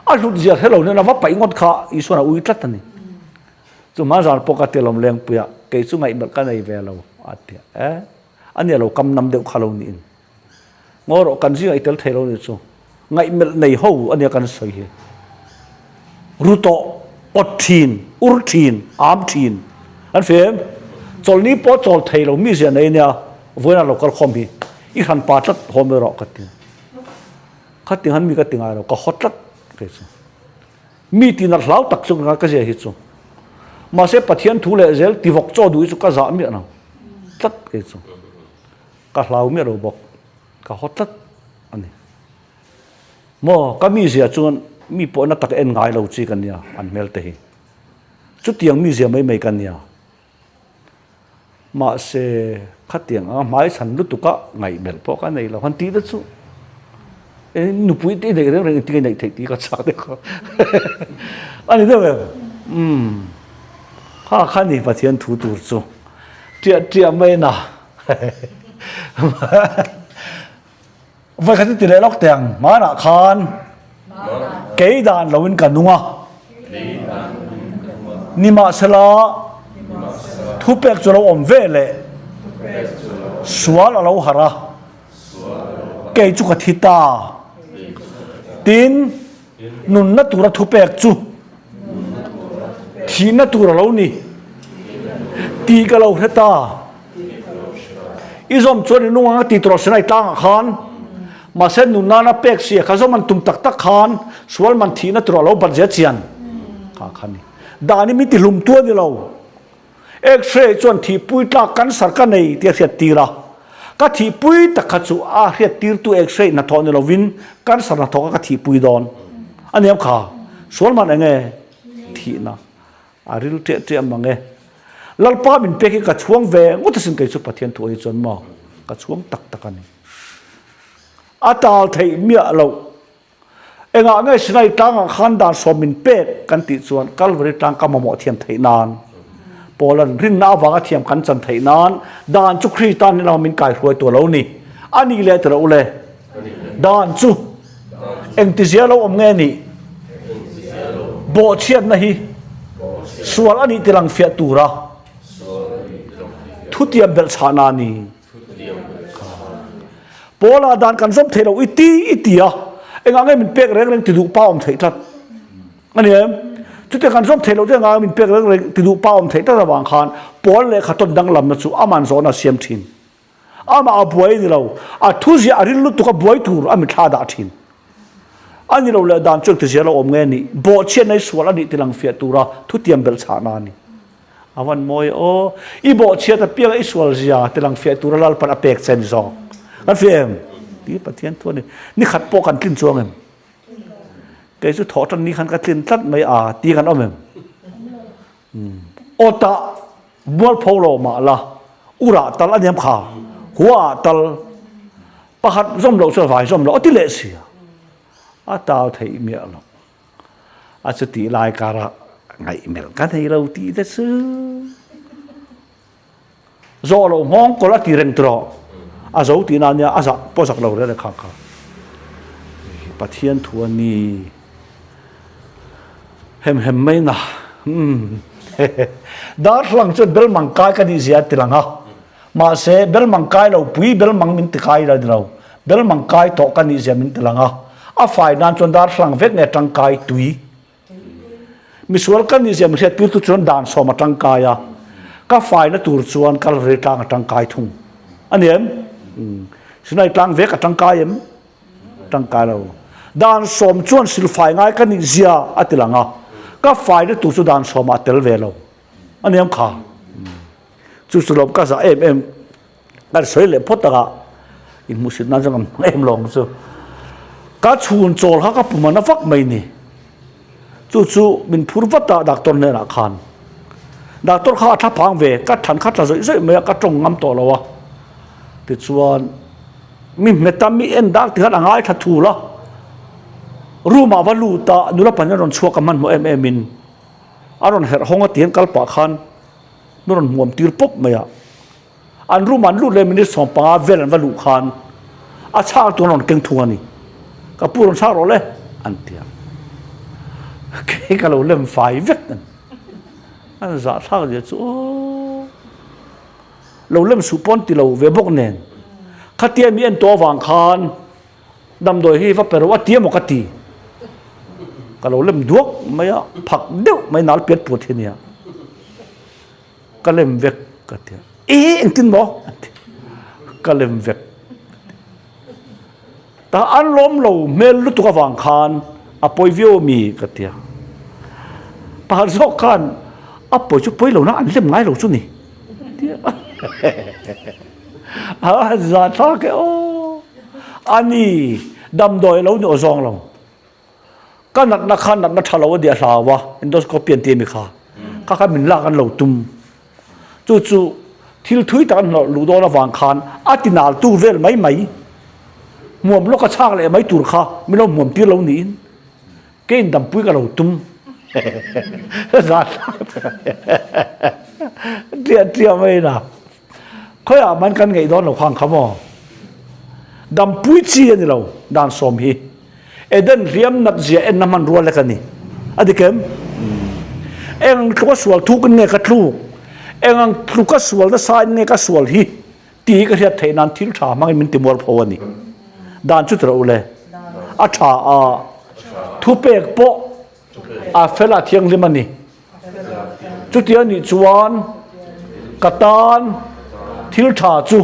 hlut xìa thế lâu nên là vấp bay ngon khá isu na uy tát này chúng mà giờ pocket tiền làm leng puya cái số ngày bật cái này về lâu anh nhà lâu cầm năm đều khá lâu nín ngõ rồi cần gì ai tel thay lâu nữa chứ ngày này hậu anh nhà cần soi hiền ruto othin urthin amthin anh phim chol ni po chol thei lo mi zia nei nia voina lo kal khom hi I khan pa tlat hom ro ka ting han mi ka tinga ro ka hotlat ke chu mi tin hlau tak chu ka je hi chu ma se pathian thu le zel ti vok cho du chu ka za mi na tlat ke chu ka hlau mi ro bok ka hotlat ani mo ka mi zia chuan mi po na tak en ngai lo chi kan nia an mel te hi chu tiang mi zia mai kan nia mà se khát tiếng máy sẵn lúc tụi cá ngày bền po cái này là hoàn tí đất số nụ bụi tí này cái tiếng này thấy tí có sao đấy không anh ấy đâu ha khăn đi phát hiện thủ tục số chia mấy nào vậy cái tỷ lệ lóc tiền mà là khan cái đàn lâu in cả đúng không nhưng mà sẽ là thu bẹc cho lâu ổn về lệ xóa là lâu hara cái chú cái thịt ta tin nun nát tu ra thu bẹc chú thịt nát tu ra lâu ni tì cái lâu hết ta izom cho nên nung tì trò này tăng khan mà sẽ nun na bẹc xìa cái mình tum tắc khan xóa mình thịt nát tu ra lâu bật dễ chian khan đàn mi tì lùm tua đi lâu X-ray chuan thi pui tla kan sar ka nei tia hiat tira ka thi pui takha chu a hiat tir tu X-ray na thon lovin kan sar na thoka ka thi pui don aniam kha sol man enge thi na aril te mange lalpa min pe ki ka chuang ve ngut sin kai chu pathian thu ai chon ma ka chuang tak ani atal thei mia lo enga ngai sinai tang khan dan so min pe kan ti chuan kalvari tang ka mo thiam thei nan Poland rin na wanga thiam kan chan thei nan dan chu khri tan ni min kai hruai to lo ni ani le tra ule dan chu eng ti zia lo om nge ni bo chiat na hi sual ani tilang fia tura thu tiam bel chana ni Pola dan kan som thei lo itia enga nge min pek reng ti du pa om thei tat ani em chúng ta cần giúp thầy lâu thế nào mình biết rằng từ đủ bao thầy ta là vàng khan bỏ lệ khát tuần đang làm nó chú aman zona xem tin ama buai đi lâu thu gì ari lúc tụi cái buai thur mình thà đã tin anh đi lâu là đàn trước từ giờ lâu om nghe ni bỏ chuyện này xóa là đi từ lăng phía tura thu tiêm bel chả nani avan moi o i bỏ chuyện ta biết cái xóa gì từ lăng phía tura lalpan apek chen zo anh phim đi bắt thiên thua này ni khát po cần kinh chuông em cái số thọ trong ní khăn cái tiền tất mấy tiền khăn em ô ta mua polo mà là ura tal anh em khá hoa tal bắt hạt zoom lâu cho vài zoom lâu tí lệ xì tao thấy miệng lắm sẽ tí lại cả ngày miệng cái này lâu tí thế chứ do lâu mong có là tí rèn trọ dấu tí nào nhá dạ bao giờ lâu đấy là khá bắt thiên thua ni hem mai na dar lang chu bel mang kai ka ni zia tilanga ma se bel mang kai lo pui bel mang min ti kai ra dro bel mang kai to ka ni zia min tilanga a fai nan chon dar lang vek ne tang kai tui misual ka ni zia mi het tu chon dan so ma tang kai ya ka fai na tur chuan kal re tang kai thung aniem sinai tang vek tang kai em tang kai lo dan som chuan sil fai ngai ka ni zia atilanga ka fai na tu chu dan so ma tel ve lo aniem kha chu lop ka sa em kan soi le photaka in musit na jangam em long chu ka chun chol ha ka pumana vak mai ni chu min phurvata doctor ne ra khan doctor kha tha phang ve ka than kha ta zoi me ka tong ngam to lo wa ti chuan mi metami en dak ti ha ngai tha thu la ruma valu ta nula pan ron chua ka man mo em in aron her honga tien kal pa khan nuron muam tir pop maya an ruman lu le minit som pa velan valu khan a char tu non keng thuani ka puron sa ro le an tia ke ka lo lem fai vet nan an za tha je chu lo lem su pon ti lo ve bok nen khatia mi en to wang khan dam doi hi va per wa tia mo ka ti ka lo lem duok maya phak deu mai nal pet pu thinia ka lem vek ka tia en tin mo ka lem vek ta an lom lo mel lu tu ka wang khan apoi vio mi ka tia pa zo khan apoi chu poi lo na an lem ngai lo chu ni a za tha ke o ani dam doi lo ni o zong lo ka nak na khan nak na thalo dia hlawa endoscopy ti mi kha ka min la kan lo tum chu thil thui ta no lu do na wang khan atinal tu vel mai muam lo ka chak le mai tur kha mi lo muam tir lo ni in kein dam pui ka lo tum za dia mai na khoya man kan ngei don lo khang khamo dam pui chi ani lo dan som hi eden riam nak zia en naman rual le kani adikem eng ko swal thu kan ne ka thu engang luka sual da sa ne ka sual hi ti ka hria theinan thil tha mang min timor phawani dan chu tro le a tha a thu pek po a fela thiang limani chu ti ani chuan katan thil tha chu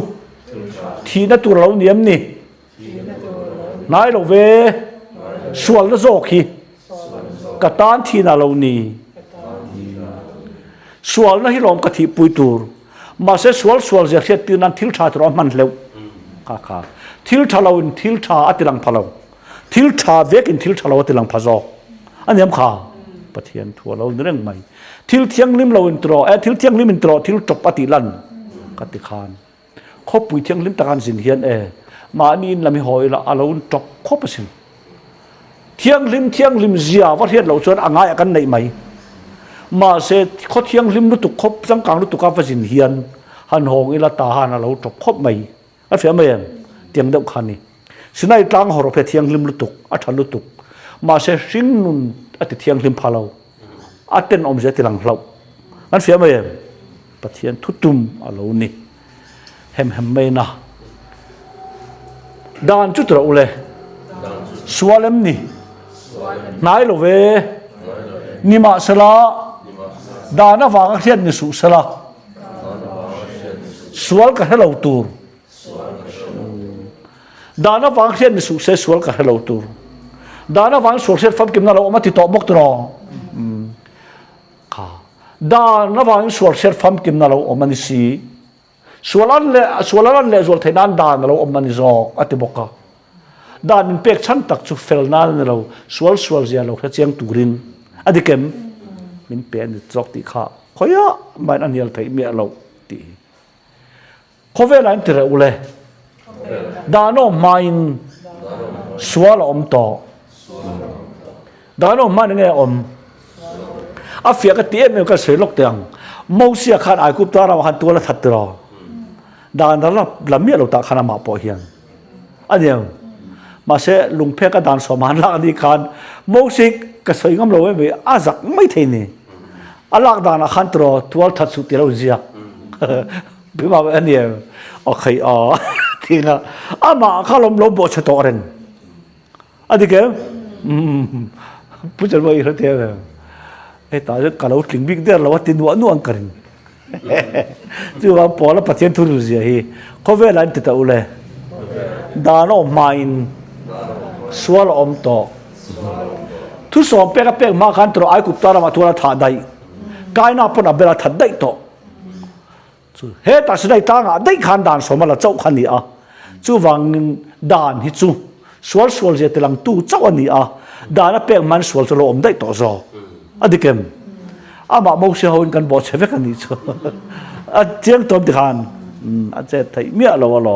thi na tur lo niam ni nai lo ve sual da zok hi katan thi na lo ni sual na hi lom ka thi pui tur ma se sual je khet ti nan thil tha tro man leu kha thil tha lo in thil tha atilang phalo thil tha vek in thil tha lo atilang phazo aniam kha pathian thua lo nreng mai thil thiang lim lo in tro thil thiang lim in tro thil top ati lan ka ti khan kho pui thiang lim takan sin hian ma ni in lami hoi la alon top kho pasin thiang lim zia wa hian lo chon angai kan nei mai mà sẽ có thiêng lim lúc tục khóc trong càng lúc tục các vật hiền hàn hồng là ta hàn là lâu chọc khóc mày ở phía mày tiếng động khăn này xin này trang họ phải thiêng lim lúc tục ở thằng lúc tục mà sẽ sinh nun ở thiêng lim phá lâu ở tên ông sẽ tiếng lâu ở phía mày bắt thiêng thút tum ở lâu này hem mày na đàn chút rồi ule xóa lem nè nãy lâu về ni mà sala dana wang hian ni su sala sual ka hello tur dana wang hian ni su se sual ka hello tur dana wang sual se fam kim na lo ma ti to mok tro ka dana wang sual se fam kim na lo o mani si sualan le zol thainan dan lo o mani zo ati boka dan pek chan tak chu fel na lo sual zia lo chiang turin adikem min pen chok ti kha khoya man anial thei mi alo ti khovel an tere ule dano main swal om to dano man nge om afia ka ti em ka se lok tang mo sia khan ai kup ta ra han tu la that ro dan la lamia lo ta khana ma po hian adiam mà sẽ lùng phê cái đàn sawm lạc đi khan mô xích cái sợi ngâm lâu ấy à giặc mấy thế này à lạc đàn khan trò tual thật sự tiêu ziak bị mà anh em ok thì là à mà khá lom lom bộ cho tổ ren à đi cái bút chân vậy hết thế ấy ta rất cả lâu kinh big there là tin nuan nuan cái chứ mà bỏ là phát hiện thu gì hi có vẻ là anh tự ule đàn nó main xóa là to thu sawm pe ka ma khan tro ai kup tara ma thua tha dai kai na pon abela thad dai to chu he ta sai ta nga dai khan dan sawm la chau khan ni a chu wang dan hi chu sual je telang tu chau ani a dan a pe man sual lo om dai to zo adikem ama mo se hoin kan bo cheve kan ni chu a chiang tom ti khan a che thai mia lo lo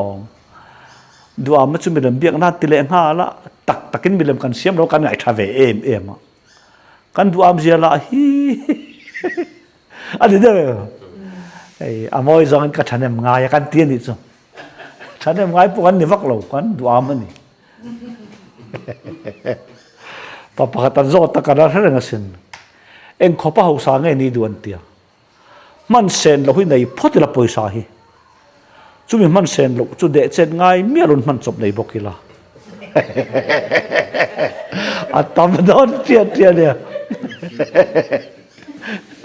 dua ma chu mi lam biak na ti le nga la tak takin mi lam kan siam lo kan ngai tha ve em kan duam zia la hi ani de ei amoi zong ka thanem ngai kan tien ni chu thanem ngai pu kan ni vak lo kan duam ani papa tan zo ta kana hrenga sin eng khopa ho sa nge ni duan tia man sen lo hui nei photila poisa hi chumi man sen lo chu de chen ngai mialun man chop nei bokila atam don tia tia ne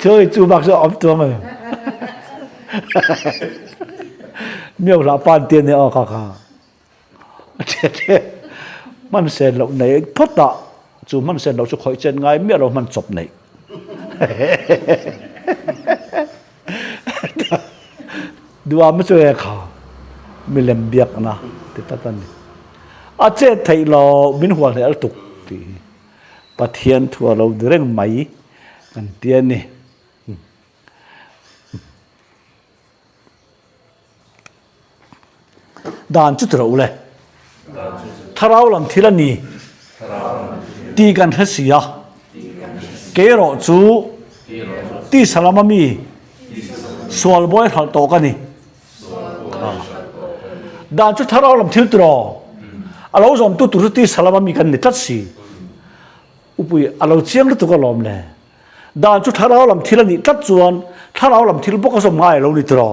chơi chu bak so om to ma miao la pan tiền ne o kha kha man sen lo nei phota chu man sen lo chu khoi chen ngai mialo man chop nei dua ma chơi kha mi lem biak na ti ta tan a che thei lo min hual ne al tuk ti pathian thua lo direng mai kan tian ni dan chu tro le tharau lam thilani ti kan hasia ke ro chu ti salamami sual boy hal to ka ni dan chu tharau lam thil tro alo zom tu tu ti salamami kan ni tat si upui alo chiang tu ka lom le dan chu tharau lam thilani tat chuan tharau lam thil boka som ngai lo ni tro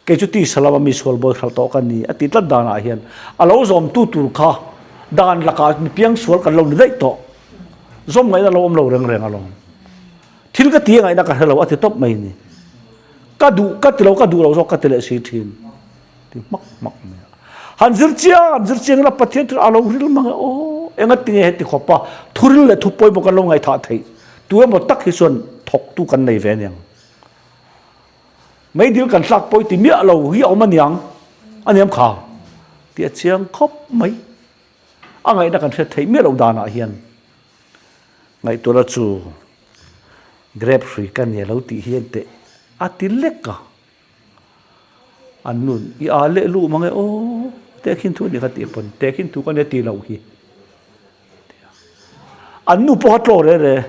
ke chu ti salamami sual boy hal to ka ni ati tat dana hian alo zom tu tu kha dan laka mi piang sual kan lo ni dai to zom ngai da lo om lo reng reng along thil ka tiang ai da ka helo ati top mai ni ka du lo zo ka tele si thin ti mak han zir chiang la pathian tu alo ril ma o enga ti he ti khopa thuril le thu poi bo ka lo ngai tha thei tu mo tak hi son thok tu kan nei ve nyang mấy điều cần sạc bôi thì miệng lầu hi ông mà nhang anh em khảo tiệt chiang khóc mấy anh ấy đã cần thấy miệng lầu đàn ở hiền ngày tôi là chủ grab free cái nhà lâu tị hiền tệ à tí lek cả anh nun i à lệ lụ mà nghe ô té kinh thu đi cái tiệm bồn té kinh thu cái này tị lầu hi anh nu po hot rồi đấy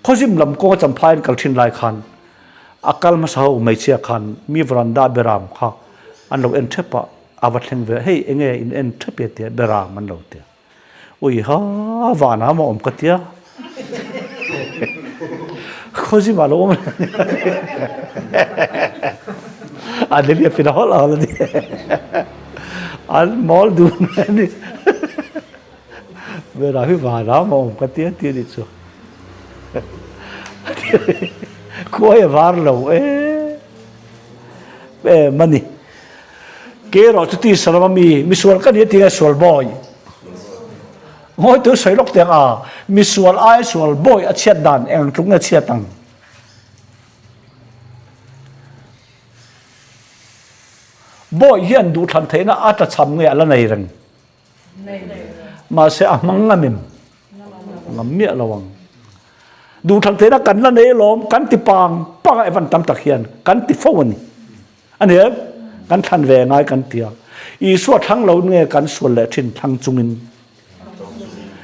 khó sim làm co chăm phai cái thiên lai khan akal ma sao mai chia khan mi veranda beram kha an lo en thepa awatheng ve hei enge in en thepia te beram an lo te ui ha wana ma om katia khoji ma lo an le pina hol ala di an mol du ni vera hi wana ma om katia ti ni chu coi var lo mani ke ro chu ti salami mi sual ka ni ti ga sual boy ngoi tu sai lok teng a mi sual ai sual boy a chiat dan eng tlung na chiat tang boy hian du than theina ata cham nge ala nei reng ma se hmanga mem ngam mia lawang du thằng thế đó cắn là nấy lom cắn tì pang ai văn tam tắc hiền cắn tì phâu anh em cắn than về ngay cắn tiang y suốt thằng lâu nghe cắn suốt lệ trên thằng trung in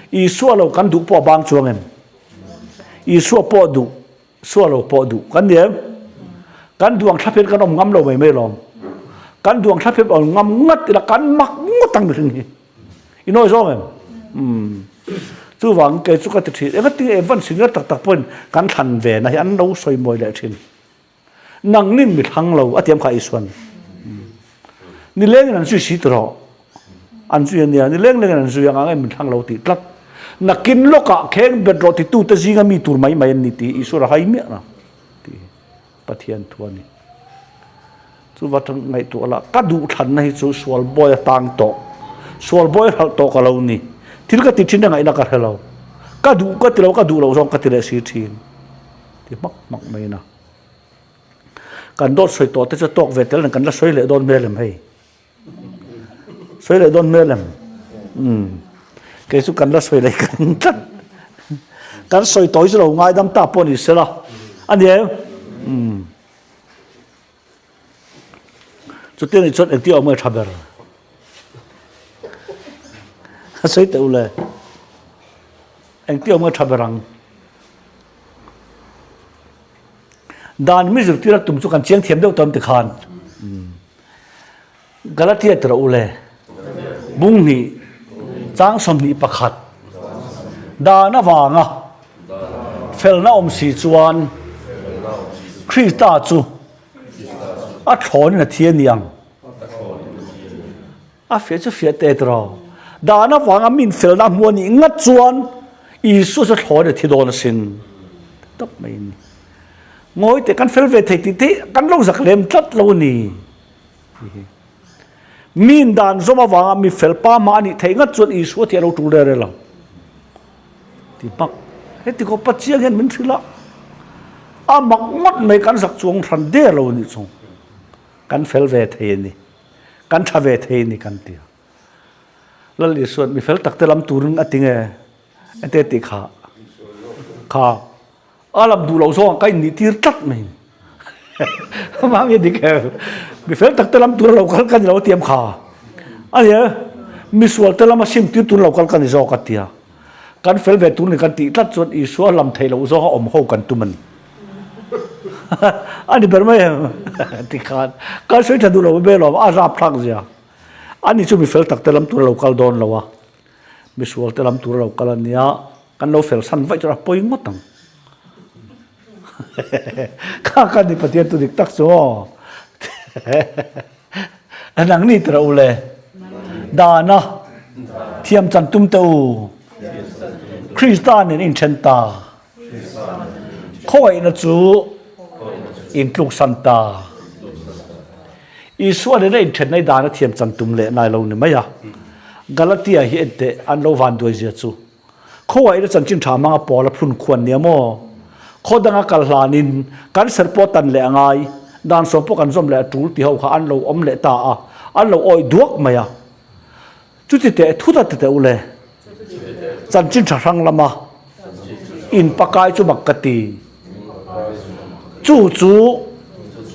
y suốt lâu cắn đủ po bang chuông em y suốt po đủ cắn em cắn duang tháp hết cắn ông ngâm lâu mày mê lom cắn duang tháp hết ông ngâm ngất là cắn mắc ngất tăng được gì inoi zawng em chu wang ke chu ka ti thi em ti evan singa tak tak pon kan than ve na hi an lo soi moi le thin nang nin mi thang lo atiam kha iswan ni leng an su si tro an su ni ni leng an su yang ang mi thang lo ti tlat na kin loka kheng bet ro ti tu ta zinga mi tur mai mai ni ti isura hai me na ti pathian thuani chu watang ngai tu ala ka du than na hi chu swal boy tang to swal boy hal to ka lo ni thil ka ti thin ngai na ka hello ka du lo zong ka ti le si thin ti mak mai na kan dot soi to te cha tok ve tel kan la soi le don melem hei soi le don melem cái số cần là soi lại cần soi tối rồi ngay đâm ta poni sẽ là anh em chút tiền thì chút anh tiêu mới tham gia soi tự là anh tiêu mới tham gia rằng đàn mới zirtir tụm chút cần chiang thiêm đâu tụm tự khan Galatia tự là bung ni Zawng som ni pakhat da na wanga fel na si chuan Krista chu a thon na thian yang a fe chu fe te tro da na wanga min fel na mo ni ngat chuan Isu sa thon na thi don sin tap mai ni ngoi te kan fel ve thei ti kan lo zak lem tlat lo ni min dan zoma wanga mi felpa ma ni theinga chun Isu thi lo tu le la ti pak heti ko pachiang hen min thila a mak mat mai kan sak chuang than de lo ni chung kan fel ve thei ni kan tha ve thei ni kan ti lal Isu mi fel tak te lam turin atinge ate ti kha alam du lo so kai ni tir tat mai mang ye dik mi fel tak telam tur lo kal kan lo tiam kha ania mi sual telam sim ti tur lo kal kan zo ka tia kan fel ve tur ni kan ti tlat chon Isu lam thei lo zo om ho kan tu man ani bermai ti khan ka soi tha du lo be lo a rap thak zia ani chu mi fel tak telam tur lo kal don lo wa mi sual telam tur lo kal ania kan lo fel san vai chra poi ngotang ka ni pathian tu dik tak so anang ni tra ule dana thiam chan tum tu Krista nen in chenta khoi na chu in tluk santa Isu ne in chen nai dana thiam chan tum le nai lo ni maya Galatia hi ente an lo van doi zia chu khoi na chan chin tha ma pol phun khwan ne mo khodanga kalhlanin kan serpotan le angai dan so po kan zom le tul ti ho kha an lo om le ta a an lo oi duak maya chuti te thuta te ule chan chin tharang lama in pakai chu makati chu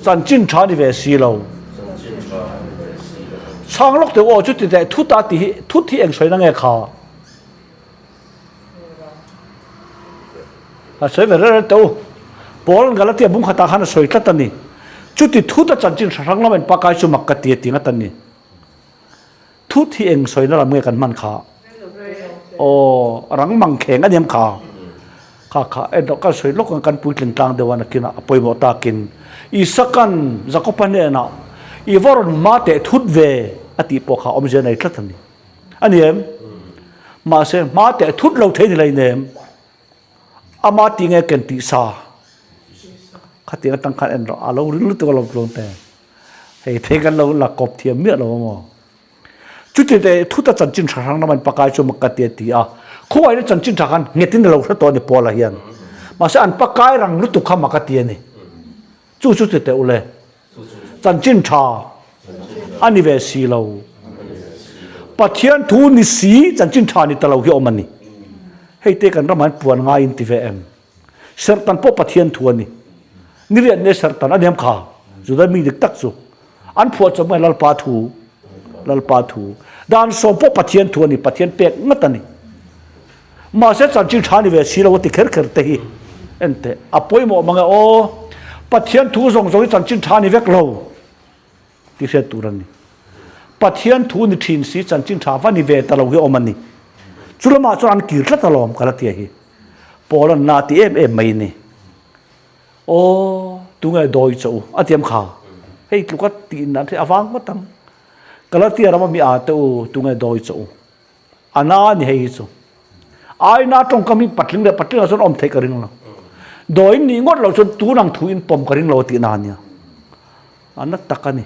chan chin tha ni ve si lo sang lok te o chuti te thuta ti thuthi eng soi na nge kha a soi ve re to Paul Galatia bung khata khana soi tlatani chuti thuta chanchin tharang lamen pakai chu makati tinga tani thu thi eng soi na lam nge kan man kha o rang mang kheng aniam kha e do ka soi lok kan puitling tang dewana kina apoi mo ta kin I sakan zakopane na I voron mate thut ve ati po kha om je nei tlatani aniem ma se mate thut lo thei ni lai nem ama tinge ken ti sa khati tang khan en ro alo ring lu to lo plong te hei the kan lo la kop thiam mi lo mo chuti te thuta chanchin tharang na man pakai chu makati ti a khoi na chanchin thakan ngetin lo tha to ni pola hian ma se an pakai rang lu tu kha makati ni chu te ule chanchin tha ani ve si lo pathian thu ni si chanchin tha ni talo hi omani hei te kan raman puan nga in ti ve em sertan po pathian thuani ni rian ne sertan adem kha juda mi dik tak chu an phuwa chu mai lalpa thu dan som po pathian thuani pathian pek ngatani ma se chanchin thani ve silo ti kher te hi ente apoi mo manga o pathian thu zong chanchin thani vek lo ti se turani pathian thu ni thin si chan chin tha va ni ve ta lo hi omani chulama chuan kir tla ta lawm kala tia hi polan na ti em mai ni o tu ngai doi chau atiam kha hei tlukat ti na the awang ma tang kala tia rama mi a te u tu ngai doi chau ana ni hei chu ai na tong kami patling de patling ason om thei karing lo doi ni ngot lo chon tu nang thu in pom karing lo ti na nia ana takani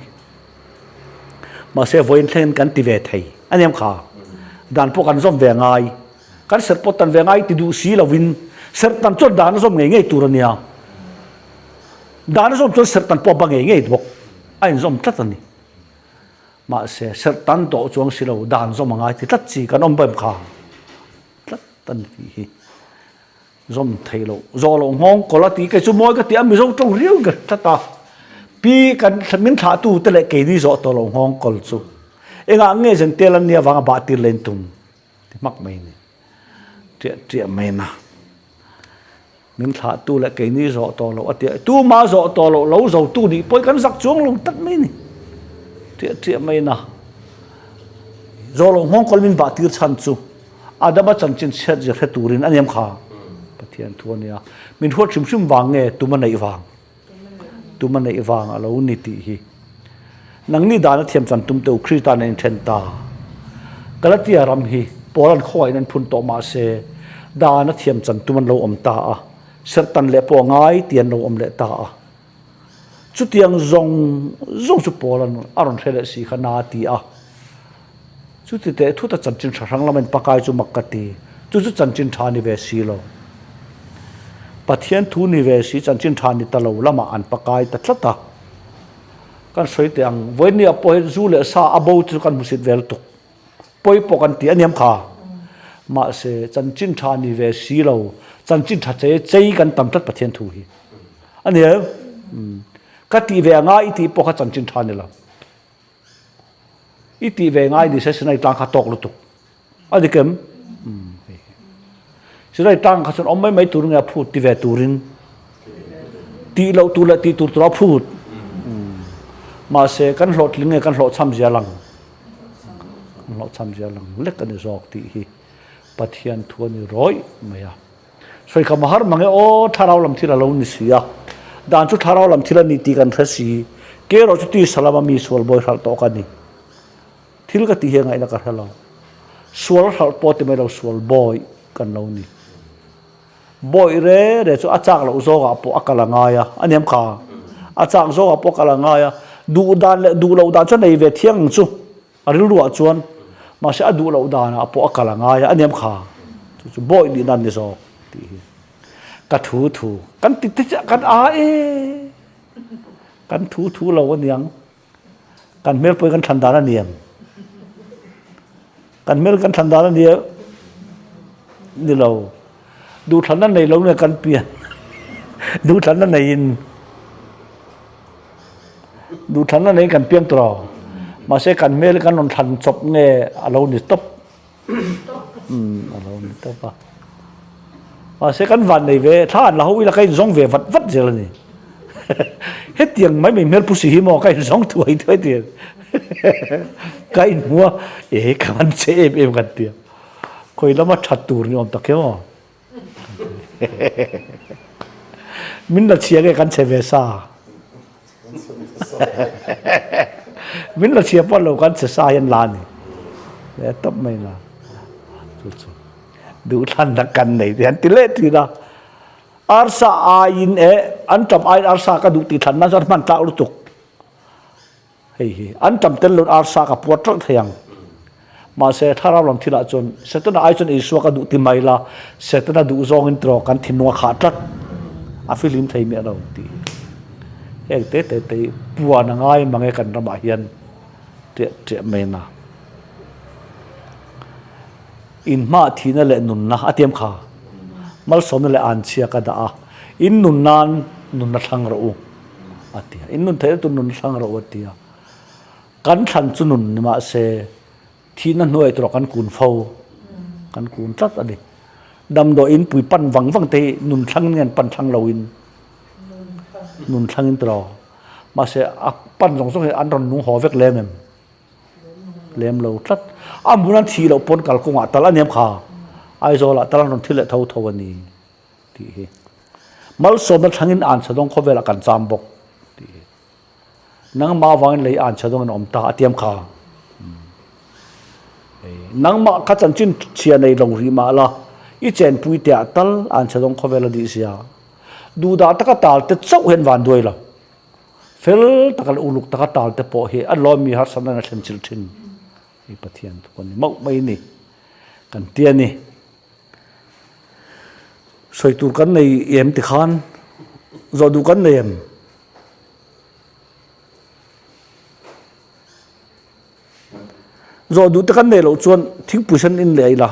mà sẽ voin thlen kan ti ve thei anh em kha dan po kan zom ve ngai kan ser pot tan ve ngai ti du si lo win ser tan chon dan zom ngai ngai turania dan zom chon ser tan po ba ngai ngai bok ai zom tlat ani mà sẽ ser tan to chuang si lo dan zom ngai ti tlat chi kan om bem kha tlat tan hi zom thei lo zo lo ngong ko la ti cái chu moi cái ti am mi zong trong riu ga ta pi kan min tha tu te le ke ni zo to lo ngong kol chu enga nge jen telan nia wanga ba tir len tum ti mak mai ni tre mai na min tha tu le ke ni zo to lo atia tu ma zo to lo zo tu ni poi kan sak chuang long tat mai ni tre mai na zo lo ngong kol min ba tir chan chu adama chan chin set je khe turin aniam kha pathian thuania min huat chim chim wang nge tu ma nei wang tu man nei wang alo ni ti hi nang ni dana thiam chan tum teu khritan en then ta kalatia ram hi polan khoi nan phun to ma se dana thiam chan tuman lo om ta a sertan le po ngai tian lo om le ta a chu tiang zong chu polan aron thele si khana ti a chu ti te thu ta chan chin thrang lamen pakai chu makati chu chan chin thani ve si lo pathian thu ni ve si chan chin thani ta lo lama an pakai ta thlata kan soi te ang voini apoi zu le sa abo chu kan musit vel tu poi po kan ti aniam kha ma se chan chin thani ve si lo chan chin tha chei kan tam tat pathian thu hi ani ka ti ve nga i ti po kha chan chin thani la i ti ve nga i se sinai tang kha tok lu tu ani kem sinai tang kha chon om mai tur nga phut ti ve turin ti lo tu la ti tur tra phut mà sẽ căn lọt linh căn lọt tham gia lăng lek kan zok ti hi pathian thuani roi maya soi kha mahar mange o tharau lam thila lo ni sia dan chu tharau lam thila ni ti kan thasi ke ro chu ti salama mi sol boy hal to ka ni thil ka ti he ngai na ka halo sol hal po ti mai lo sol boy kan lo ni boy re chu achak lo zo ga po akala nga ya aniam kha achak zo ga po kala nga ya du lo dan cho nei ve thiang chu aril ruwa chuan ma sha du lo dan a po akala nga ya aniam kha chu boy ni dan ni zo ti ka thu kan ti kan a e kan thu lo niang kan mel poi kan thandana niam kan mel kan thandana nia ni lo du thanna nei lo ne kan pian du thanna nei in du thanna nei kan pian tro ma se kan mel kan non than chop nge alo ni stop alo ni stop ma se kan van nei ve tha an la hui la kai zong ve vat zel ni hết tiếng mấy mình mel pusi hi mo kai zong tuai tiền kai mua e kan che em kan tia koi lama that tur ni om ta ke mo min la chia ke kan che ve sa min la chia pa lo kan che sa yan la ni le top mai la chu du than da kan nei tian ti le ti da arsa ain e an tam ain arsa ka du ti than na zar man ta ur tuk hei an tam tel lo arsa ka potrak thiang ma se tharau lam thila chon setana ai chon iswa ka du ti mai la setana du zong in tro kan thinwa kha tat a filim thei me lo ti ek te puwa na ngai mangai kan rama hian te mai na in ma thina le nun na atiam kha mal som le an chia ka da in nun na thang ro atia in nun thai tu nun thang ro atia kan than chu nun ma se thina noi tro kan kun fo kan kun tat ani dam do in pui pan wang te nun thang ngen pan thang lo in nun thang in tro ma se a pan jong an ron nu ho vek le mem lem lo tlat amunan thi lo pon kal ko nga tala nem kha ai zo la tala non thile tho tho ani ti hi mal so na thangin an chadong khowela kan cham bok ti nang ma wang lei an chadong om ta atiam kha nang ma kha chan chin chia nei long ri ma la i chen pui te tal an chadong khowela di sia du da taka tal te chau hen wan doi la fel takal uluk taka tal te po he a lawm mi har san na thlen chil thin i pathian to kon mau mai ni kan tia ni soi tur kan nei em ti khan zo du kan nei em zo du te kan nei lo chuan thing pusan in lei la